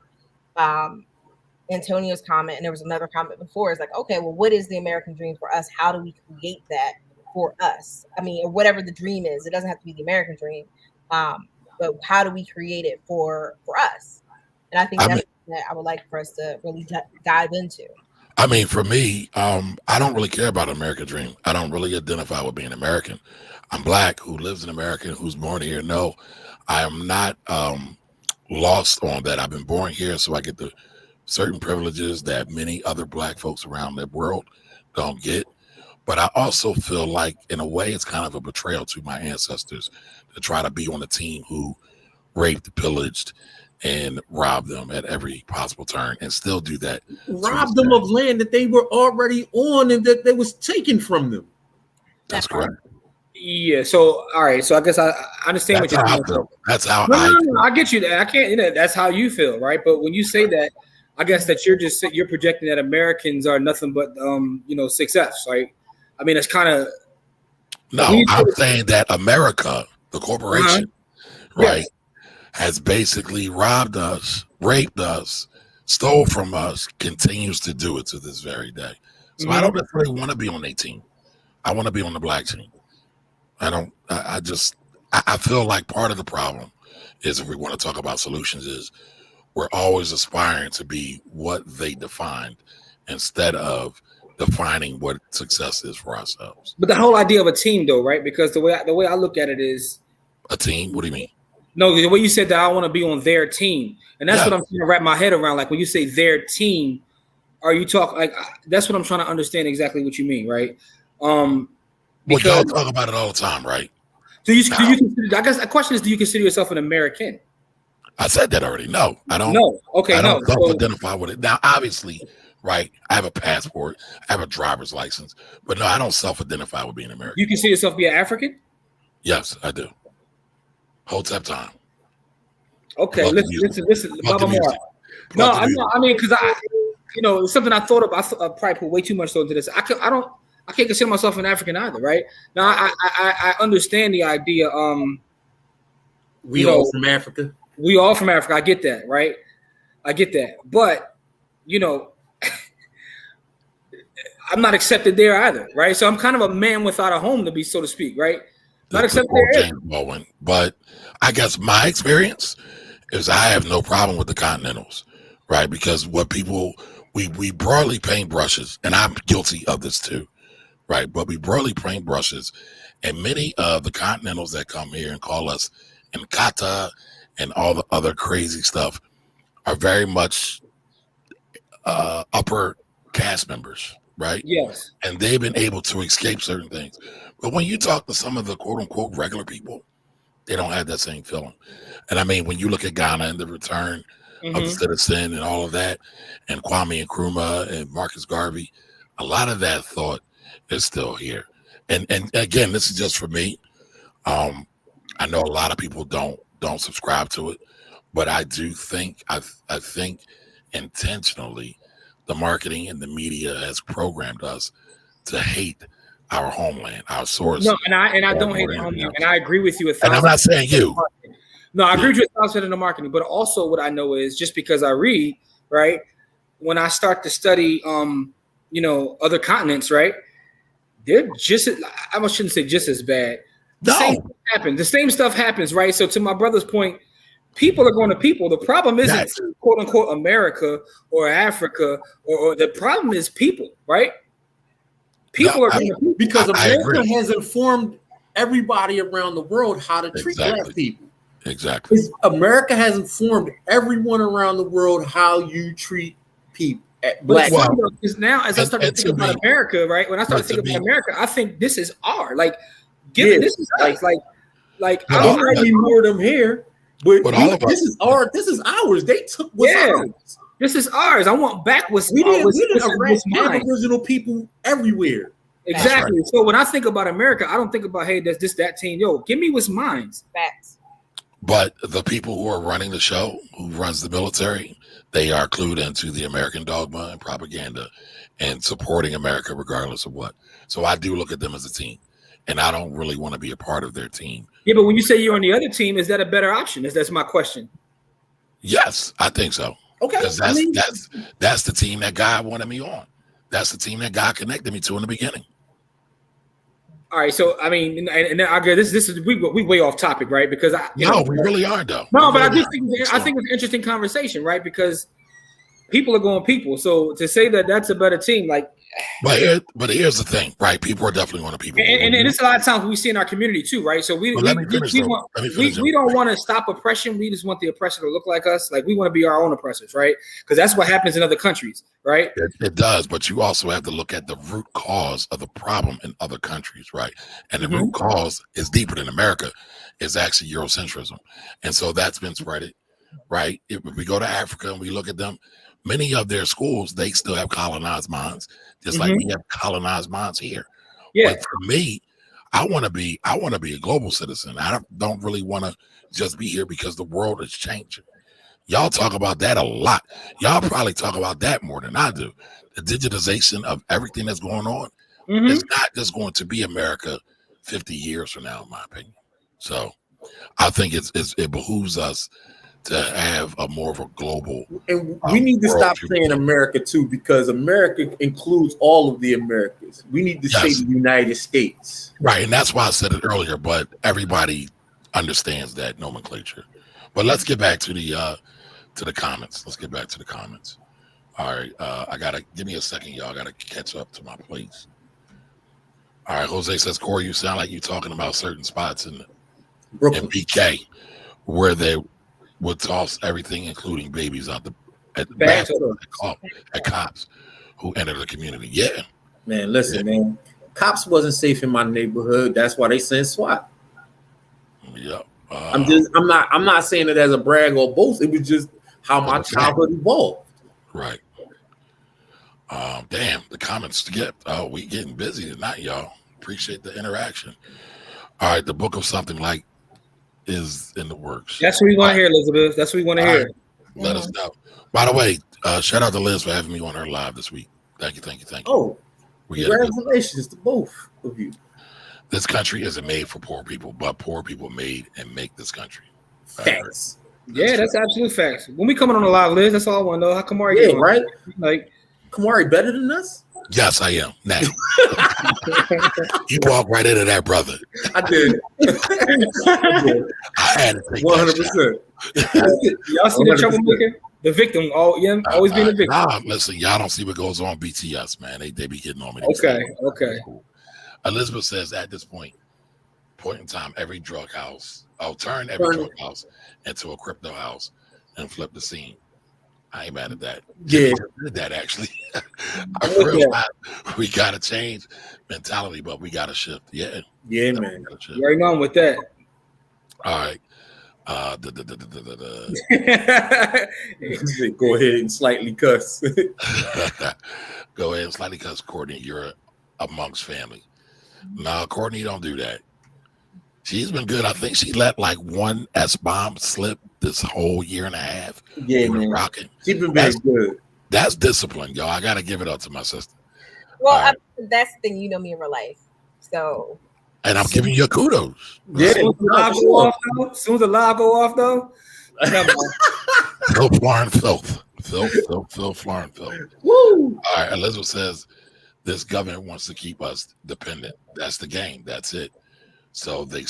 Antonio's comment, and there was another comment before, is like, okay, well, what is the American dream for us? How do we create that for us? I mean, or whatever the dream is. It doesn't have to be the American dream, but how do we create it for us? And I think that's that I would like for us to really dive into. I mean, for me, I don't really care about American dream. I don't really identify with being American. I'm Black, who lives in America, who's born here. No, I am not lost on that. I've been born here, so I get the certain privileges that many other Black folks around the world don't get. But I also feel like, in a way, it's kind of a betrayal to my ancestors to try to be on a team who raped, pillaged, and robbed them at every possible turn, and still do that. Robbed them of land that they were already on and that was taken from them. That's correct. Yeah. So, all right. So I guess I understand what you're saying. That's how I get you. That I can't. That's how you feel, right? But when you say that, I guess that you're projecting that Americans are nothing but success, right? I mean, it's kind of. No, I'm saying that America, the corporation, right, has basically robbed us, raped us, stole from us, continues to do it to this very day. So I don't necessarily want to be on their team. I want to be on the Black team. I feel like part of the problem is, if we want to talk about solutions, is we're always aspiring to be what they defined instead of defining what success is for ourselves. But the whole idea of a team, though, right? Because the way I look at it is a team. What do you mean? No, the way you said that I want to be on their team, and that's what I'm trying to wrap my head around. Like when you say their team, are you talking like that's what I'm trying to understand exactly what you mean, right? Well, y'all Because talk about it all the time, right? do you consider, I guess the question is, do you consider yourself an American? I said that already. No, I don't. No. Okay, I no. don't self-identify with it. Now, obviously, right, I have a passport, I have a driver's license, but no, I don't self-identify with being American. You consider yourself be an African? Yes, I do. Hotep time. Okay, Love the listen, music. Plug Baba the music. Moore. No, Plug the I music. know. I mean, because it's something I thought about. I probably put way too much thought into this. I can't consider myself an African either, right? Now, I understand the idea. We all from Africa. We all from Africa. I get that, right? I get that, but I'm not accepted there either, right? So I'm kind of a man without a home, to be so to speak, right? Not accepted there. James Baldwin. But I guess my experience is I have no problem with the Continentals, right? Because what people we broadly paint brushes, and I'm guilty of this too, right? But we broadly paint brushes, and many of the Continentals that come here and call us Nkata and all the other crazy stuff are very much upper caste members, right? Yes. And they've been able to escape certain things. But when you talk to some of the quote unquote regular people, they don't have that same feeling. And I mean, when you look at Ghana and the return of the citizen and all of that, and Kwame Nkrumah and Marcus Garvey, a lot of that thought is still here. And again, this is just for me. I know a lot of people don't subscribe to it, but I do think I think intentionally the marketing and the media has programmed us to hate our homeland, our source. No, and I don't hate the homeland, and I agree with you. And I'm not saying you. No, I agree with you 1,000% in the marketing, but also what I know is just because I read, right, when I start to study, other continents, right, they're just, I shouldn't say just as bad. The same stuff happens, right? So to my brother's point, people are going to people. The problem isn't quote unquote America or Africa, or the problem is people, right? People are going to people. Because America has informed everybody around the world how to treat black people. Exactly. America has informed everyone around the world how you treat people. But is now, as I start to think about America, right? When I start to think about America, I think this is our this is us. Like I don't know any more of them here, but this is ours. They took what's ours. This is ours. I want back what's we didn't have original people everywhere. Exactly. Right. So when I think about America, I don't think about, hey, that's this, that team. Yo, give me what's mine. Facts. But the people who are running the show, who runs the military, they are clued into the American dogma and propaganda and supporting America regardless of what. So I do look at them as a team, and I don't really want to be a part of their team. Yeah, but when you say you're on the other team, is that a better option? That's my question. Yes, I think so. Okay. Because that's the team that God wanted me on. That's the team that God connected me to in the beginning. All right, so I mean, and I guess this is we way off topic, right? Because we really are though. No, but I think it's an interesting conversation, right? Because people are going people. So to say that that's a better team, like. But here's the thing, right? People are definitely going to people. And it's a lot of times we see in our community too, right? So we don't want to stop oppression. We just want the oppressor to look like us. Like we want to be our own oppressors, right? Because that's what happens in other countries, right? It does, but you also have to look at the root cause of the problem in other countries, right? And the root cause is deeper than America. It's actually Eurocentrism, and so that's been spreaded, right? If we go to Africa and we look at them, many of their schools, they still have colonized minds, just like we have colonized minds here. Yeah. But for me, I want to be a global citizen. I don't really want to just be here because the world is changing. Y'all talk about that a lot. Y'all probably talk about that more than I do. The digitization of everything that's going on is not just going to be America 50 years from now, in my opinion. So I think it behooves us to have a more of a global, and we need to stop saying America too, because America includes all of the Americas. We need to say the United States, right? And that's why I said it earlier. But everybody understands that nomenclature. But let's get back to the comments. Let's get back to the comments. All right, give me a second, y'all. I gotta catch up to my place. All right, Jose says, Corey, you sound like you're talking about certain spots in PK where they would toss everything, including babies, out at cops who enter the community. Yeah, man. Listen, man. Cops wasn't safe in my neighborhood. That's why they sent SWAT. Yep. I'm not saying it as a brag or boast. It was just how my childhood evolved. Right. Damn, the comments skipped. Oh, we getting busy tonight, y'all. Appreciate the interaction. All right, the book of something like is in the works. That's what we want to hear, Elizabeth. That's what we want to hear. Right. Let us know. By the way, shout out to Liz for having me on her live this week. Thank you. Oh, congratulations to both of you. This country isn't made for poor people, but poor people made and make this country. Facts. Yeah, that's absolute facts. When we coming on the live, Liz, that's all I want to know. How Kamari Yeah, doing? right? Like, Kamari better than us? Yes, I am. Now, you walk right into that, brother. I did. I had to take 100%. y'all see the troublemaker? The victim, always being the victim. Nah, listen, y'all don't see what goes on BTS, man. They be getting on me. Okay. Cool. Elizabeth says at this point in time, every drug house into a crypto house and flip the scene. I ain't mad at that. Yeah, did that actually. I realize we gotta change mentality, but we gotta shift. Yeah, man. You already know I'm with that. All right. Go ahead and slightly cuss. Go ahead and slightly cuss, Courtney. You're amongst family. No, Courtney, don't do that. She's been good. I think she let like one S-bomb slip this whole year and a half. Yeah, man. Rocking. She's been very good. That's discipline, y'all. I gotta give it up to my sister. Well, that's the thing. You know me in real life, so. And I'm giving you kudos. Yeah. As soon as the live go off, though. Filth, Florn, filth. Filth, Florn, filth. Woo! All right, Elizabeth says this government wants to keep us dependent. That's the game. That's it. So they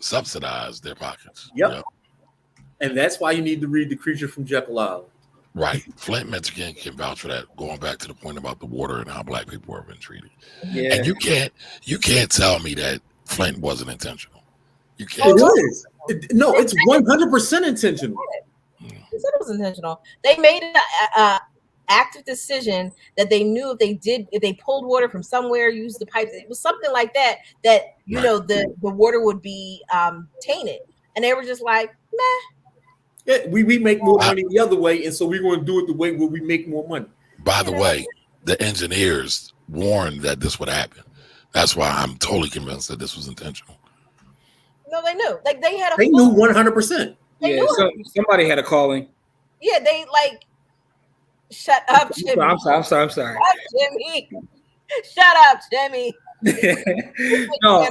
subsidize their pockets. Yep. You know? And that's why you need to read The Creature from Jekyll Island. Right. Flint, Michigan can vouch for that. Going back to the point about the water and how black people have been treated. Yeah. And you can't tell me that Flint wasn't intentional. You can't. It is. No, it's 100% intentional. They said it was intentional. They made an active decision that they knew if they pulled water from somewhere, used the pipes, it was something like that you know the water would be tainted, and they were just like, meh. Yeah, we make more money the other way, and so we're going to do it the way where we make more money. By the way, the engineers warned that this would happen. That's why I'm totally convinced that this was intentional. No, they knew. Like they knew 100%. Yeah, somebody had a calling. Yeah, they like. Shut up, Jimmy. I'm sorry. Shut up, Jimmy. Shut up, Jimmy. No,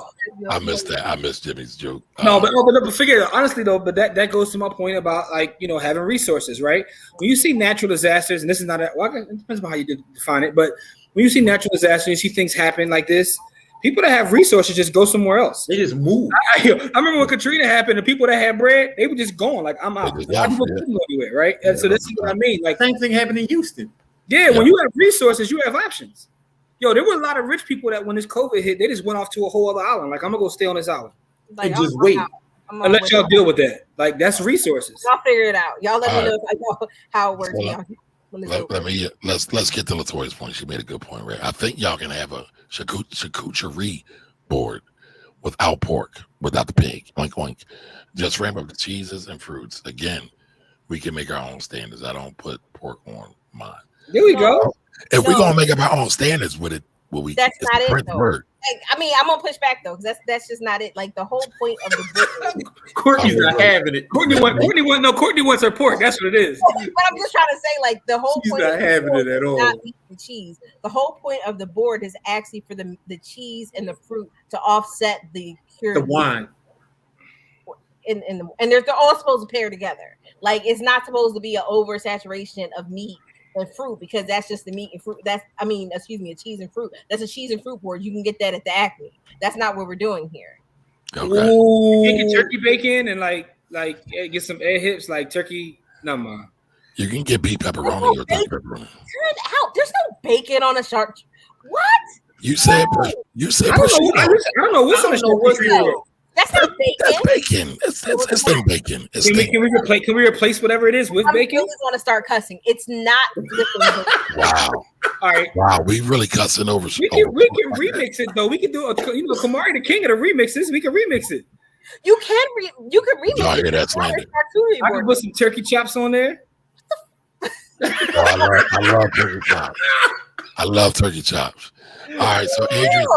I missed that. I missed Jimmy's joke. But figure honestly though, but that goes to my point about like having resources, right? When you see natural disasters, and this is not it depends on how you define it, but when you see natural disasters, you see things happen like this. People that have resources just go somewhere else. They just move. I remember when Katrina happened, the people that had bread, they were just going like, I'm out. People couldn't go anywhere, right? And so this is what I mean. Like same thing happened in Houston. Yeah, when you have resources, you have options. Yo, there were a lot of rich people that when this COVID hit, they just went off to a whole other island. Like, I'm gonna go stay on this island. Like, and just wait. And let y'all deal with that. Like, that's resources. Y'all figure it out. Y'all let me know if I know how it works. Let's get to Latoya's point. She made a good point, right? I think y'all can have a charcuterie board without pork, without the pig. Oink oink. Just ramp up the cheeses and fruits. Again, we can make our own standards. I don't put pork on mine. There we go. If we're gonna make up our own standards with it, that's not it though. Like, I mean, I'm gonna push back though, because that's just not it. Like the whole point of the book. Courtney's not having it. Courtney wants her pork. That's what it is. But I'm just trying to say, like the whole She's point not of having it at all. Not the cheese. The whole point of the board is actually for the cheese and the fruit to offset the wine. And they're all supposed to pair together. Like it's not supposed to be an oversaturation of meat and fruit, because that's just the meat and fruit. A cheese and fruit. That's a cheese and fruit board. You can get that at the Acme. That's not what we're doing here. Okay. You can get turkey bacon and like get some egg hips like turkey. No, man. You can get beef pepperoni or turkey pepperoni. Turn out. There's no bacon on a shark. What? You said. I don't know what's on the shark. That's not bacon. That's bacon. It's thin bacon. Can we replace whatever it is with bacon? I'm really going to start cussing. It's not. Wow. All right. Wow, we really cussing over. We can remix it though. We can do Kamari the king of the remixes. We can remix it. You can remix Y'all hear it. that slander? I can put some turkey chops on there. Oh, I love turkey chops. I love turkey chops. All right, so Adrian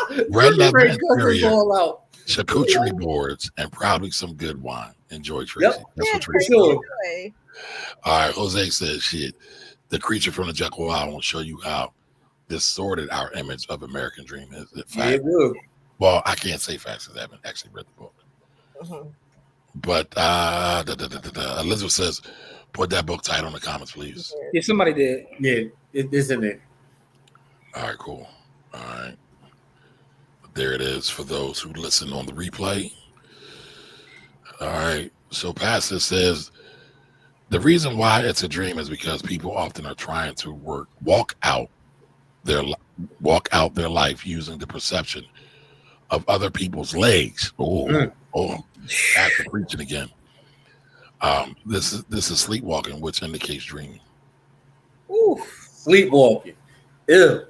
said, red leather interior, charcuterie boards, and probably some good wine. Enjoy, Tracy. Yep. That's what Yeah, Tracy sure. Enjoy. All right, Jose says, shit, the creature from the Jekyll Island will show you how distorted our image of American Dream is. In Yeah, fact, it will. well, I can't say facts because I haven't actually read the book. Mhm. But Elizabeth says, put that book title in the comments, please. Yeah, somebody did. Yeah, it's in there. All right, cool. All right. There it is for those who listen on the replay. All right. So Pastor says, the reason why it's a dream is because people often are trying to walk out their life using the perception of other people's legs. Oh, after preaching again. This is sleepwalking, which indicates dreaming. Ooh, sleepwalking. Ew.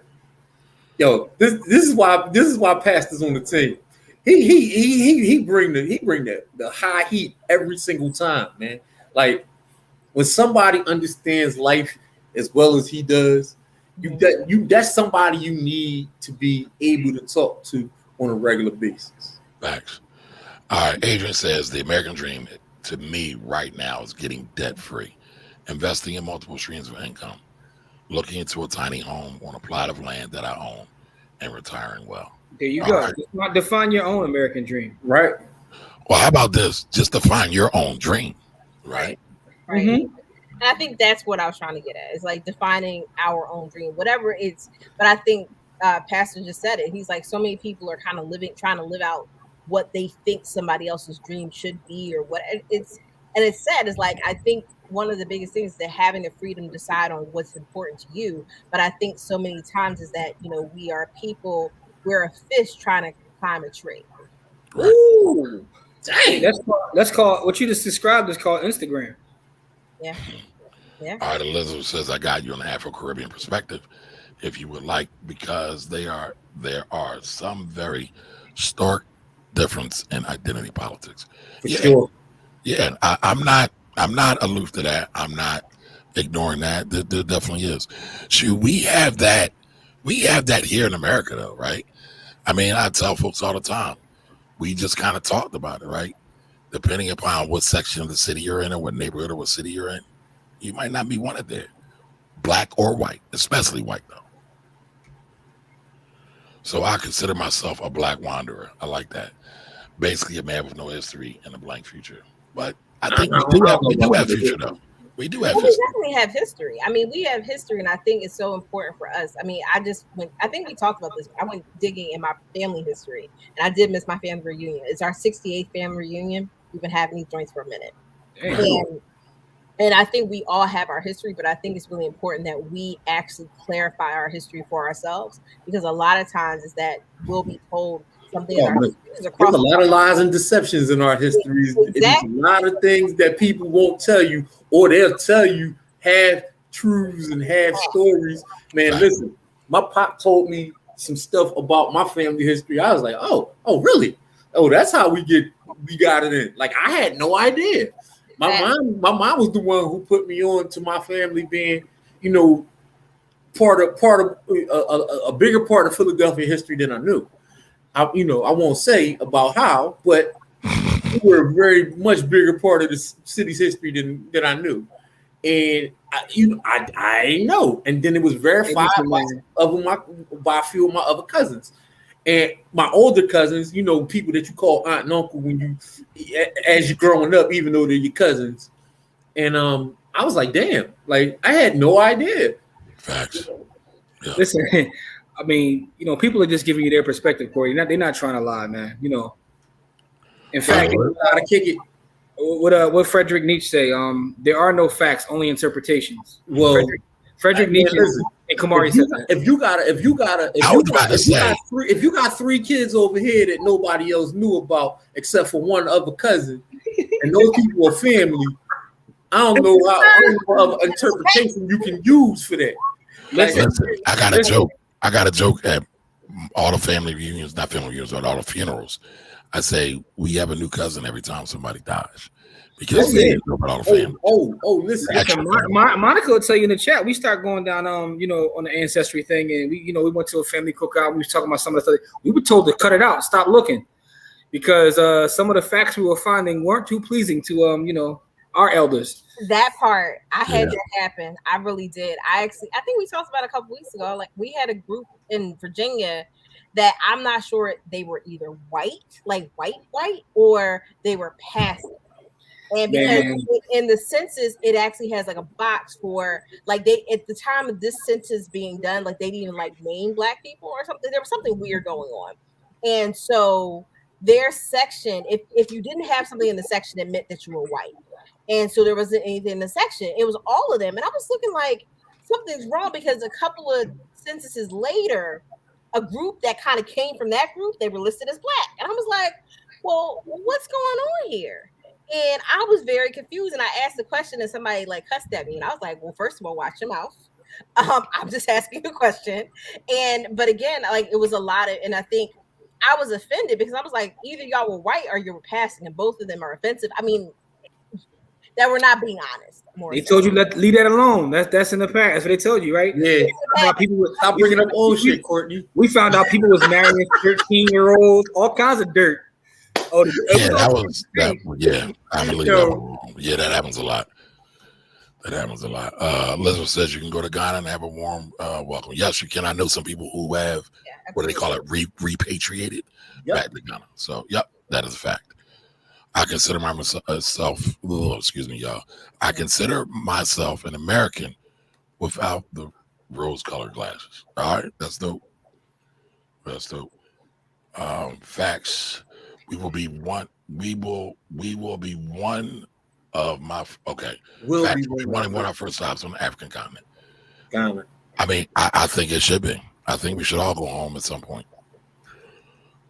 Yo, this is why Pastor's on the team. He bring the high heat every single time, man. Like when somebody understands life as well as he does, that's somebody you need to be able to talk to on a regular basis. Facts. All right. Adrian says the American dream to me right now is getting debt free, investing in multiple streams of income, looking into a tiny home on a plot of land that I own, and retiring well. There you All go. right. Just not define your own American dream. Right. Well, how about this? Just define your own dream, right? Right. Mhm. And I think that's what I was trying to get at. Is like defining our own dream, whatever it's. But I think Pastor just said it. He's like, so many people are kind of trying to live out what they think somebody else's dream should be, or what it's. And it's sad. Is like, I think one of the biggest things is that having the freedom to decide on what's important to you. But I think so many times is that, we are people. We're a fish trying to climb a tree. Right. Ooh, dang. Let's call what you just described is called Instagram. Yeah. All right. Elizabeth says, I got you an Afro-Caribbean perspective if you would like, because there are some very stark difference in identity politics. For sure. Yeah, I'm not aloof to that. I'm not ignoring that. There definitely is. Shoot, we have that here in America, though, right? I mean, I tell folks all the time, we just kind of talked about it, right? Depending upon what section of the city you're in or what neighborhood or what city you're in, you might not be wanted there, black or white, especially white, though. So I consider myself a black wanderer. I like that. Basically, a man with no history and a blank future. But I think we do have future, though. We do have Well, we history. definitely have history. I mean, we have history, and I think it's so important for us. I mean, I think we talked about this. I went digging in my family history, and I did miss my family reunion. It's our 68th family reunion. We've been having these joints for a minute. And I think we all have our history, but I think it's really important that we actually clarify our history for ourselves, because a lot of times is that we'll be told something. There's a lot of lies and deceptions in our histories. Exactly. There's a lot of things that people won't tell you, or they'll tell you half truths and half stories. Man, listen, my pop told me some stuff about my family history. I was like, oh, really? Oh, that's how we got it in. Like, I had no idea. My mom was the one who put me on to my family being, part of a bigger part of Philadelphia history than I knew. I won't say about how, but we were a very much bigger part of the city's history than I knew. And I didn't know. And then it was verified by a few of my other cousins. And my older cousins, people that you call aunt and uncle as you're growing up, even though they're your cousins. And I was like, damn, like I had no idea. Facts. Yeah. Listen, I mean, people are just giving you their perspective, Corey. They're not trying to lie, man. In fact, How to kick it. What Friedrich Nietzsche say? There are no facts, only interpretations. Well, Friedrich Nietzsche and Kamari said that. If you got three kids over here that nobody else knew about except for one other cousin, and those people are family, I don't know what other interpretation you can use for that. Like, Listen, I got a joke. I got a joke at all the family reunions, not family reunions, but all the funerals. I say we have a new cousin every time somebody dies because they know about all the family. Listen. Extra Monica will tell you in the chat. We start going down, on the ancestry thing, and we went to a family cookout. We was talking about some of the stuff. We were told to cut it out, stop looking, because some of the facts we were finding weren't too pleasing to our elders. That part, I had that happen. I really did. I think we talked about it a couple weeks ago. Like, we had a group in Virginia that I'm not sure they were either white, like white, or they were passive. And because in the census, it actually has like a box for, like, they at the time of this census being done, like, they didn't even like name Black people or something. There was something weird going on, and so their section, if you didn't have something in the section, it meant that you were white. And so there wasn't anything in the section. It was all of them. And I was looking like something's wrong, because a couple of censuses later, a group that kind of came from that group, they were listed as Black. And I was like, well, what's going on here? And I was very confused. And I asked the question and somebody like cussed at me. And I was like, well, first of all, watch your mouth. I'm just asking a question. But again, like, it was a lot of, and I think I was offended because I was like, either y'all were white or you were passing, and both of them are offensive. I mean, that we're not being honest. They told you leave that alone. That's in the past. That's what they told you, right? Yeah. Stop bringing up old shit, Courtney. We found out people was marrying 13-year-olds, all kinds of dirt. I believe that was wrong. Yeah, that happens a lot. Elizabeth says you can go to Ghana and have a warm welcome. Yes, you can. I know some people who have what do they call it, repatriated back to Ghana. So, that is a fact. I consider myself, y'all. I consider myself an American without the rose-colored glasses. All right, that's dope. Facts. We will be one. We will be one of my. Okay. We'll be one of our first stops on the African continent. Ghana. I mean, I think it should be. I think we should all go home at some point.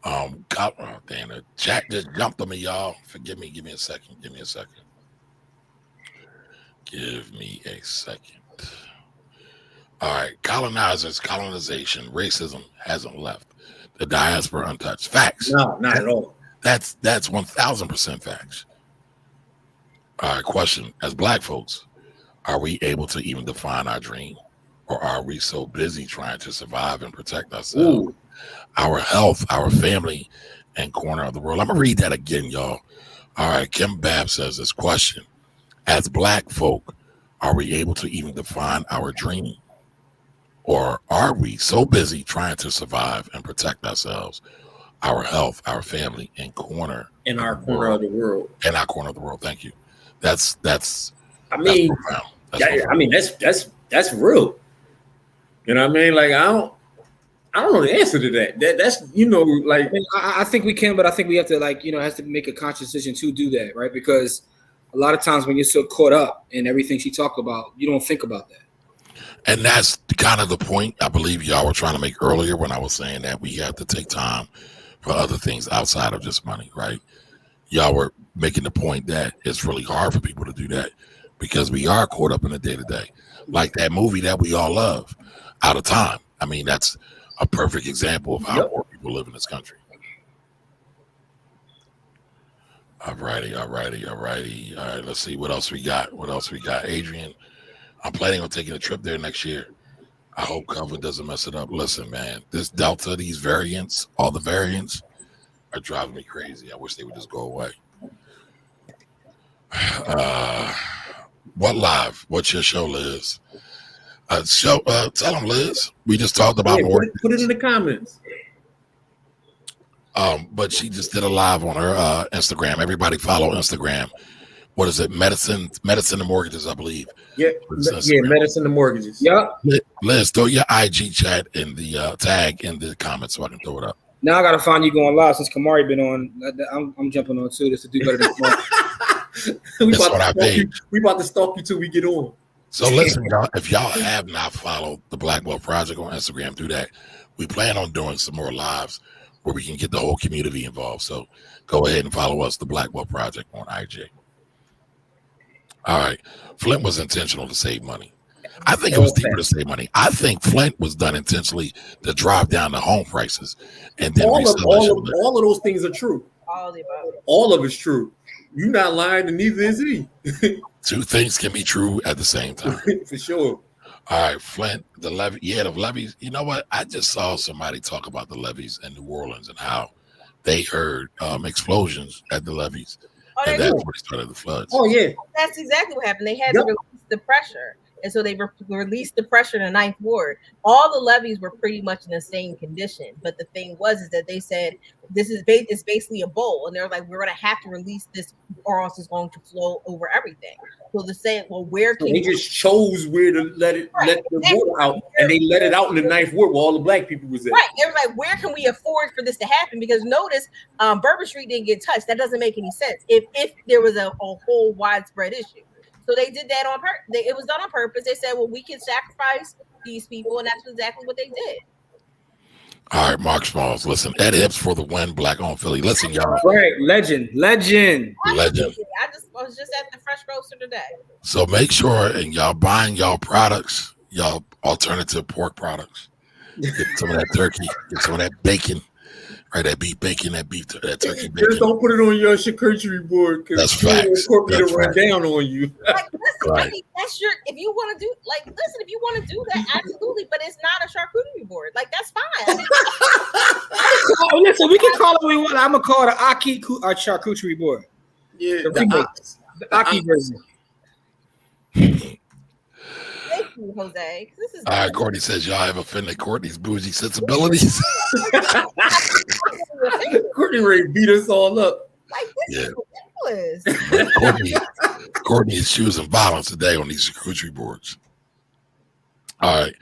Damn it. Jack just jumped on me, y'all. Forgive me. Give me a second. All right. Colonization, racism hasn't left. The diaspora untouched. Facts. No, not at all. That's 1,000% facts. All right. Question. As Black folks, are we able to even define our dream? Or are we so busy trying to survive and protect ourselves? Ooh. Our health, our family, and corner of the world. I'm going to read that again, y'all. All right, Kim Babb says this question. As Black folk, are we able to even define our dream? Or are we so busy trying to survive and protect ourselves, our health, our family, and corner of the world? In our corner of the world. Thank you. That's profound. That's real. You know what I mean? Like, I don't know the answer to that. That's like, I think we can, but I think we have to has to make a conscious decision to do that, right? Because a lot of times when you're so caught up in everything she talked about, you don't think about that. And that's kind of the point I believe y'all were trying to make earlier when I was saying that we have to take time for other things outside of just money, right? Y'all were making the point that it's really hard for people to do that because we are caught up in the day-to-day. Like that movie that we all love, Out of Time. I mean, that's a perfect example of how poor people live in this country. All righty. All right, let's see what else we got. Adrian, I'm planning on taking a trip there next year. I hope COVID doesn't mess it up. Listen, man, this Delta, these variants, all the variants are driving me crazy. I wish they would just go away. What live? What's your show, Liz? Tell them, Liz. We just talked about more. Put it in the comments. But she just did a live on her Instagram. Everybody follow Instagram. What is it? Medicine and Mortgages, I believe. Yeah, Medicine and Mortgages. Yeah. Liz, throw your IG chat in the tag in the comments so I can throw it up. Now I gotta find you going live since Kamari been on. I'm jumping on too just to do better than Kamari. We about to stalk you till we get on. So listen, y'all, if y'all have not followed the Black Wealth Project on Instagram, do that. We plan on doing some more lives where we can get the whole community involved. So go ahead and follow us, the Black Wealth Project on IG. All right. Flint was intentional to save money. I think it was deeper to save money. I think Flint was done intentionally to drive down the home prices and then all resell of those things are true. All the above. All of it's true. You're not lying, and neither is he. Two things can be true at the same time. For sure. All right, Flint, the levy, the levees. You know what? I just saw somebody talk about the levees in New Orleans and how they heard explosions at the levees, and that's where they started the floods. Oh yeah, that's exactly what happened. They had to release the pressure, and so they released the pressure in the Ninth Ward. All the levees were pretty much in the same condition, but the thing is that they said this is it's basically a bowl, and they're like, we're going to have to release this, or else it's going to flow over everything. So they're saying, well, where can they just chose where to let the water out, and they let it out in the Ninth Ward where all the black people was at. Right, they were like, where can we afford for this to happen? Because notice, Bourbon Street didn't get touched. That doesn't make any sense if there was a whole widespread issue. So they did that on purpose. It was done on purpose. They said, well, we can sacrifice these people, and that's exactly what they did. All right, Mark Smalls. Listen, Ed Hips for the win, Black on Philly. Listen, y'all. Right, legend. I was just at the Fresh Roaster today. So make sure, and y'all buying y'all products, y'all alternative pork products. Get some of that turkey, get some of that bacon. Right, that beef bacon, that turkey bacon. Just don't put it on your charcuterie board because that's facts. That's run down on you. Like, listen, right. I mean, that's your. If you want to do, if you want to do that, absolutely. But it's not a charcuterie board. Like, that's fine. I mean, listen, we can call it what we want. I'm gonna call it an Aki charcuterie board. Yeah, the Aki version. Thank you, Jose. This is all right, Courtney says y'all have offended Courtney's bougie sensibilities. Courtney Ray beat us all up. Like, this is ridiculous. Courtney is choosing violence today on these charcuterie boards. All right.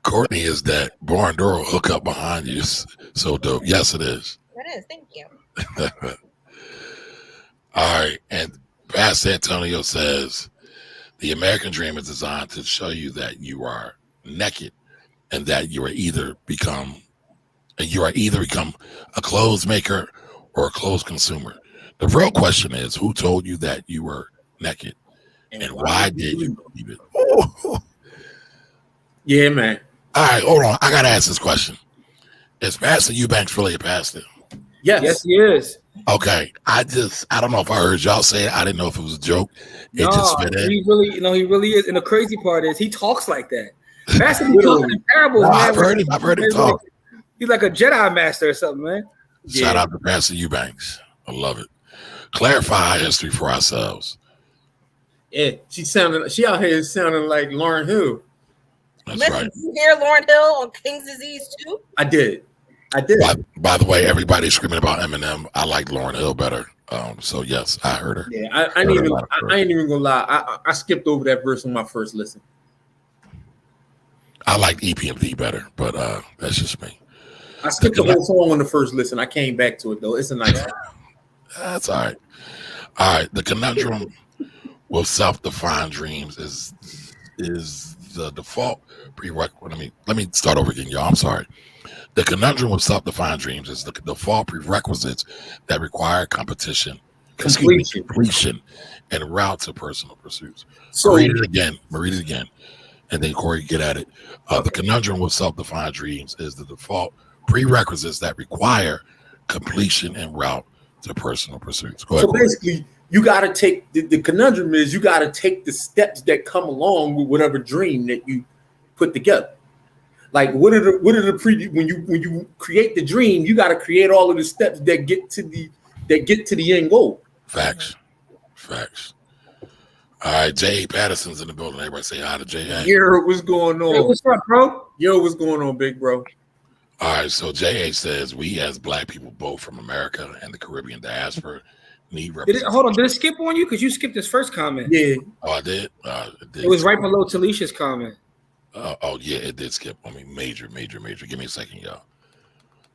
Courtney is that Barn Door hook up behind you. So dope. Yes, it is. It is. Thank you. All right. And Pastor Antonio says, the American dream is designed to show you that you are naked and that you are either become a clothes maker or a clothes consumer. The real question is, who told you that you were naked and why did you believe it? Yeah, man. All right, hold on. I got to ask this question. Is Pastor Eubanks really a pastor? Yes, he is. Okay, I don't know if I heard y'all say it. I didn't know if it was a joke. It just fit in. He really is. And the crazy part is he talks like that. Pastor be talking in parables, man. I've heard him talk. He's like a Jedi master or something, man. Shout out to Pastor Eubanks. I love it. Clarify history for ourselves. Yeah, she out here sounding like Lauryn Hill. That's Listen, right. you hear Lauryn Hill on King's Disease too? I did. By the way, everybody's screaming about Eminem. I like Lauryn Hill better. So yes, I heard her. Yeah, I ain't even gonna lie. I skipped over that verse on my first listen. I like EPMD better, but that's just me. I skipped the whole song on the first listen. I came back to it though. It's a nice song. That's all right. All right. The conundrum with self-defined dreams is the default prerequisite. Let me start over again, y'all. I'm sorry. The conundrum with self-defined dreams is the default prerequisites that require completion, and route to personal pursuits. So read it again, and then Corey, get at it. The conundrum with self-defined dreams is the default prerequisites that require completion and route to personal pursuits. Go ahead, so basically, you got to take the conundrum is you got to take the steps that come along with whatever dream that you put together. Like when you create the dream, you got to create all of the steps that get to the end goal. Facts. All right, J.A. Patterson's in the building. Everybody say hi to J.A. Yo, what's going on? Hey, what's up, bro? Yo, what's going on, big bro? All right, so J.A. says we as Black people, both from America and the Caribbean diaspora, need representation. Hold on, did it skip on you? Because you skipped his first comment. Yeah. Oh, I did? It was right below Talisha's comment. Oh, yeah, it did skip on me. Major. Give me a second, y'all.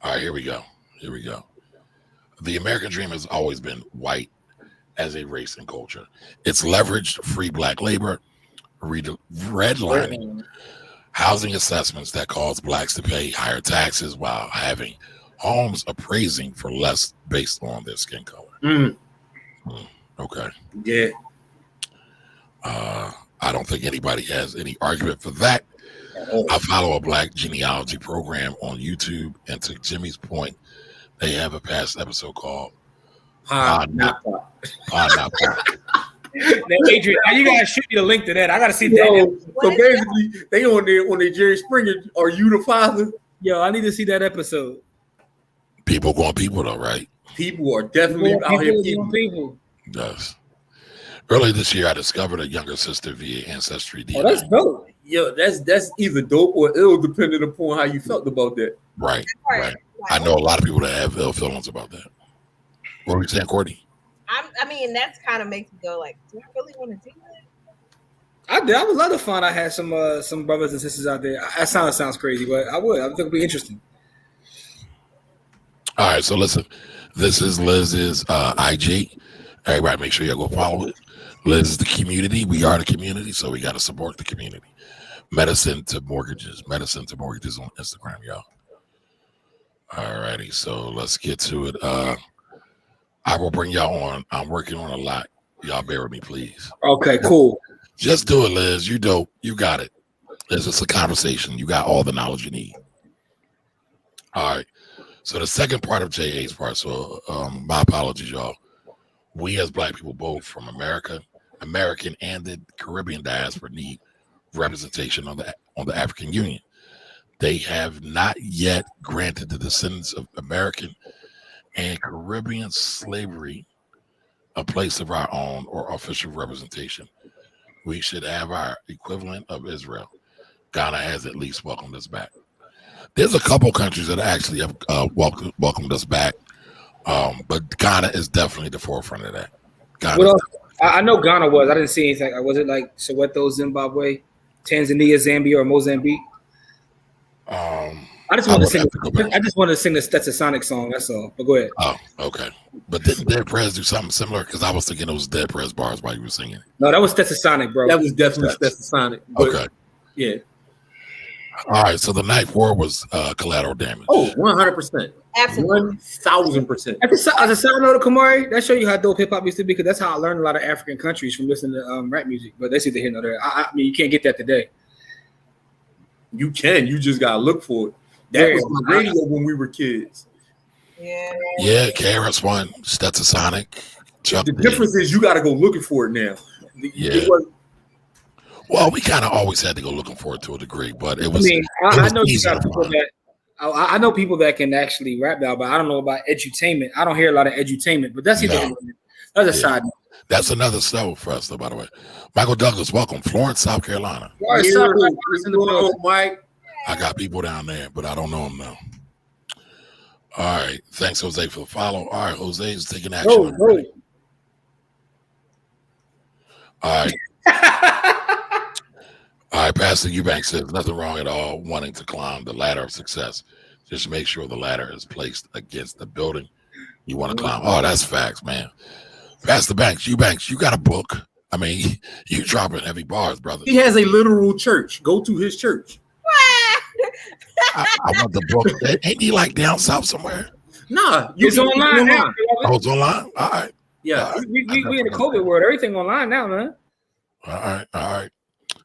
All right, here we go. The American dream has always been white as a race and culture. It's leveraged free Black labor, redlining, housing assessments that cause Blacks to pay higher taxes while having homes appraising for less based on their skin color. Mm. Okay. Yeah. I don't think anybody has any argument for that. I follow a Black genealogy program on YouTube, and to Jimmy's point, they have a past episode called Pod Not Pod Not Pod. Now, Adrian, now you gotta shoot me the link to that. I gotta see that. Yo, so basically, they on their Jerry Springer. Are you the father? Yo, I need to see that episode. People going people though, right? People are definitely out here. People. Yes. Earlier this year, I discovered a younger sister via Ancestry DNA. Oh, that's dope. Yo, that's either dope or ill, depending upon how you felt about that. Right. I know a lot of people that have ill feelings about that. What were you saying, Courtney? I mean, that's kind of makes me go like, do I really want to do that? I would love to find I had some brothers and sisters out there. That sounds crazy, but I would. I think it'd be interesting. All right, so listen, this is Liz's IG. Everybody, make sure you go follow it. Liz is the community. We are the community, so we got to support the community. Medicine to Mortgages on Instagram, y'all. All righty, so let's get to it. I will bring y'all on. I'm working on a lot. Y'all bear with me, please. Okay, cool. Just do it, Liz. You dope. You got it. It's just a conversation. You got all the knowledge you need. All right. So the second part of JA's part, so my apologies, y'all. We as Black people, both from American and the Caribbean diaspora, need representation on the African Union. They have not yet granted the descendants of American and Caribbean slavery a place of our own or official representation. We should have our equivalent of Israel. Ghana has at least welcomed us back. There's a couple countries that actually have welcomed us back, but Ghana is definitely the forefront of that. Ghana. I know Ghana was. I didn't see anything. Was it like Soweto, Zimbabwe, Tanzania, Zambia, or Mozambique? I just want to sing the Stetsasonic song. That's all. But go ahead. Oh, okay. But didn't Dead Prez do something similar? Because I was thinking it was Dead Prez bars while you were singing. No, that was Stetsasonic, bro. That was definitely Stetsasonic. Okay. Yeah. All right. So the Ninth War was collateral damage. Oh, 100%. Absolutely. 1,000%. As a side note, Kamari, that show you how dope hip hop used to be, because that's how I learned a lot of African countries from listening to rap music. But that's either here nor there. I mean, you can't get that today. You can. You just gotta look for it. That was on the radio when we were kids. Yeah, KRS-One, Stetsasonic. The difference is you got to go looking for it now. Well, we kind of always had to go looking for it to a degree, but it was. I mean, I know you got people that. I know people that can actually rap now, but I don't know about edutainment. I don't hear a lot of edutainment, but that's that's a side note. That's another show for us, though. By the way, Michael Douglas, welcome, Florence, South Carolina. Mike. I got people down there, but I don't know them now. All right, thanks, Jose, for the follow. All right, Jose is taking action. All right. All right, Pastor Eubanks says nothing wrong at all wanting to climb the ladder of success. Just make sure the ladder is placed against the building you want to climb. Oh, that's facts, man. Pastor Eubanks, you got a book. I mean, you dropping heavy bars, brother. He has a literal church. Go to his church. I want the book. Ain't he like down south somewhere? Nah, it's online now. Oh, it's online? All right. Yeah, we in the COVID world. Everything online now, man. All right.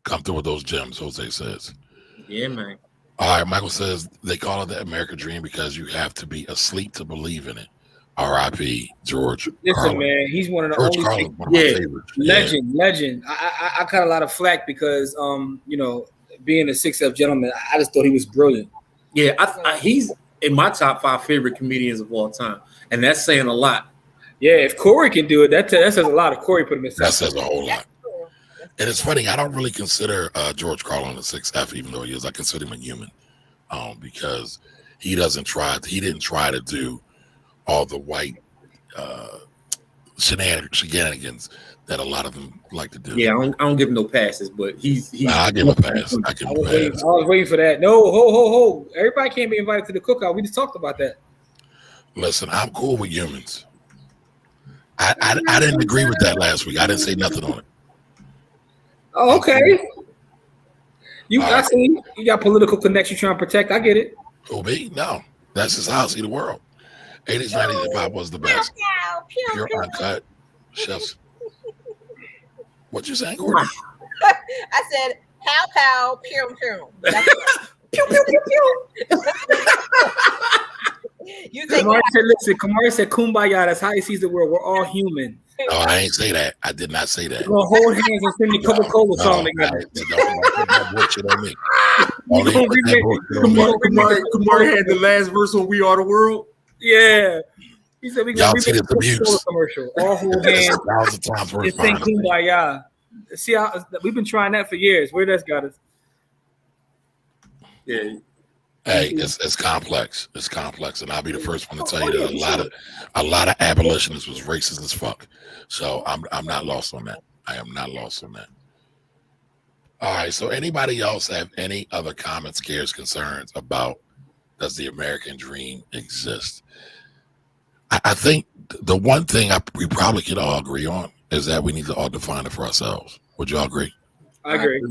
Come through with those gems, Jose says. Yeah, man. All right, Michael says they call it the American dream because you have to be asleep to believe in it. R.I.P. George. Listen, Carlin. Man, he's one of the George only Carlin, one of my favorites. Legend. I got a lot of flack because being a 6F gentleman, I just thought he was brilliant. Yeah, he's in my top 5 favorite comedians of all time, and that's saying a lot. Yeah, if Corey can do it, that says a lot. If Corey put him in, that says a whole lot. And it's funny, I don't really consider George Carlin a 6F, even though he is. I consider him a human, because he didn't try to do all the white shenanigans that a lot of them like to do. Yeah, I don't give him no passes, but I give him a pass. I was waiting for that. No, ho. Everybody can't be invited to the cookout. We just talked about that. Listen, I'm cool with humans. I didn't agree with that last week. I didn't say nothing on it. Oh, okay. I see you got political connections trying to protect. I get it. Who, me? No. That's just how I see the world. 80s, 90s, hip hop was the best. Pure uncut. Chefs. What you saying, Courtney? I said, pow, pow, pew, pew. That's pew, pew, pew, pew. You think Kamari said, listen, Kamari said, kumbaya, that's how he sees the world. We're all human. No, I ain't say that. I did not say that. We're gonna hold hands and sing the Coca-Cola song together. Don't put that bullshit on me. We Only gonna put that remake bullshit on me. Kamari had the last verse on We Are the World. Yeah. He said we Y'all gonna see remake this the Coca-Cola abuse? commercial. All hold hands 1,000 times worse. and sing kumbaya. See how we've been trying that for years. Where that's got us. Yeah. Hey, it's complex. It's complex, and I'll be the first one to tell you that a lot of abolitionists was racist as fuck. So I'm not lost on that. I am not lost on that. All right. So anybody else have any other comments, cares, concerns about does the American dream exist? I think the one thing we probably could all agree on is that we need to all define it for ourselves. Would you all agree? I agree.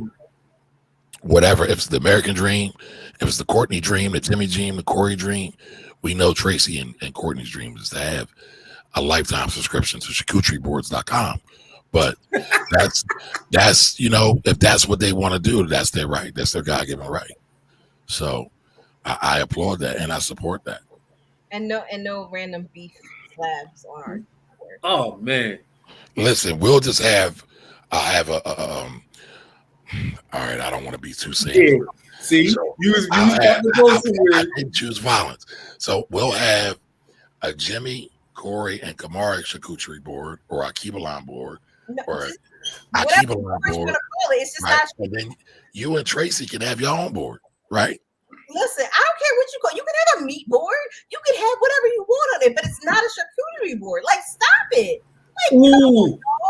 Whatever, if it's the American dream, if it's the Courtney dream, the Jimmy dream, the Corey dream, we know Tracy and Courtney's dream is to have a lifetime subscription to charcuterieboards.com. But that's if that's what they want to do, that's their right. That's their God-given right. So I applaud that and I support that. And no random beef slabs on our board. Oh man. Listen, we'll just have all right, I don't want to be too serious. Yeah. See, So, you was I somewhere. didn't choose violence. So we'll have a Jimmy, Corey, and Kamari charcuterie board or a Keebalon board No, or just a whatever Keebalon you're board. gonna call it, it's just Right? not. And then you and Tracy can have your own board, right? Listen, I don't care what you call. You can have a meat board. You can have whatever you want on it, but it's not a charcuterie board. Like, stop it. Like,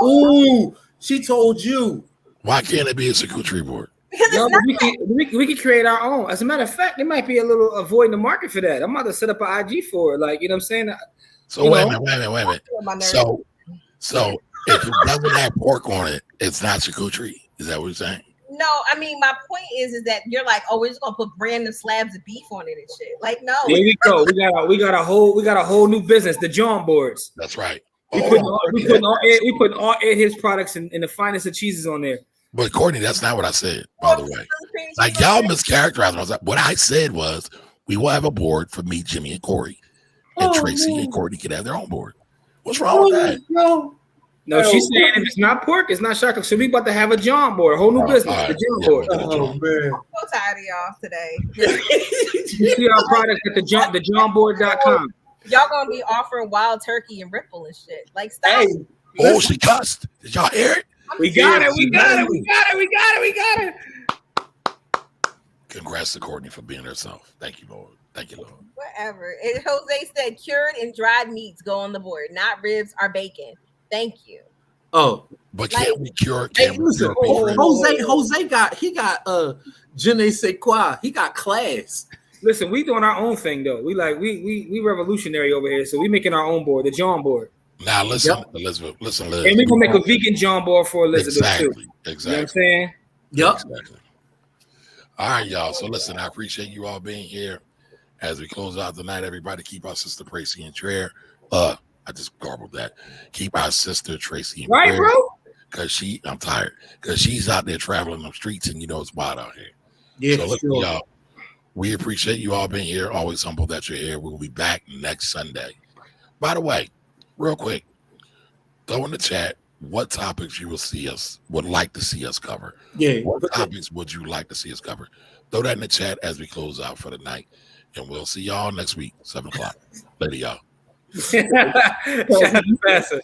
Ooh, she told you. Why can't it be a charcuterie board? because Yo, it's not. we can create our own. As a matter of fact, there might be a little avoiding the market for that. I'm about to set up an IG for it. Like, you know what I'm saying? So wait a minute. My nerves. So if it doesn't have pork on it, it's not charcuterie. Is that what you're saying? No, I mean, my point is that you're like, oh, we're just gonna put random slabs of beef on it and shit. Like, no. There we go. We got a whole new business, the John boards. That's right. We putting all his products and the finest of cheeses on there. But Courtney, that's not what I said, by the way. Like y'all mischaracterized. What I said was we will have a board for me, Jimmy, and Corey. And Tracy and Courtney can have their own board. What's wrong with that? No, she's saying if it's not pork, it's not chocolate. So we about to have a John board, a whole new business, right. the John Yeah, board. Oh man. I'm so tired of y'all today. You see our products at the johnboard.com. Y'all gonna be offering wild turkey and Ripple and shit. Like, stop. Hey, Oh, she cussed. Did y'all hear it? We got it. Congrats to Courtney for being herself. Thank you, Lord. Thank you, Lord. Whatever. And Jose said cured and dried meats go on the board, not ribs or bacon. Thank you. oh, But can't we cure? hey, Can't we listen, cure beef ribs? Jose got je ne sais quoi. He got class. Listen, we doing our own thing though. We revolutionary over here, so we making our own board, the John board. Now listen, Elizabeth. Listen, Liz. And we're gonna make a vegan John board for Elizabeth too. You know what I'm Exactly. saying? Yep. Exactly. All right, y'all. So listen, I appreciate you all being here. As we close out the night, everybody keep our sister Tracy in prayer. I just garbled that. Keep our sister Tracy in Right, prayer. bro? Because I'm tired. Because she's out there traveling the streets and you know it's wild out here. Yeah, So listen, sure. y'all. We appreciate you all being here. Always humble that you're here. We'll be back next Sunday. By the way, real quick, throw in the chat what topics you would like to see us cover. Yeah. What topics would you like to see us cover? Throw that in the chat as we close out for the night. And we'll see y'all next week, 7 o'clock. Later, y'all. Shout out to Pastor.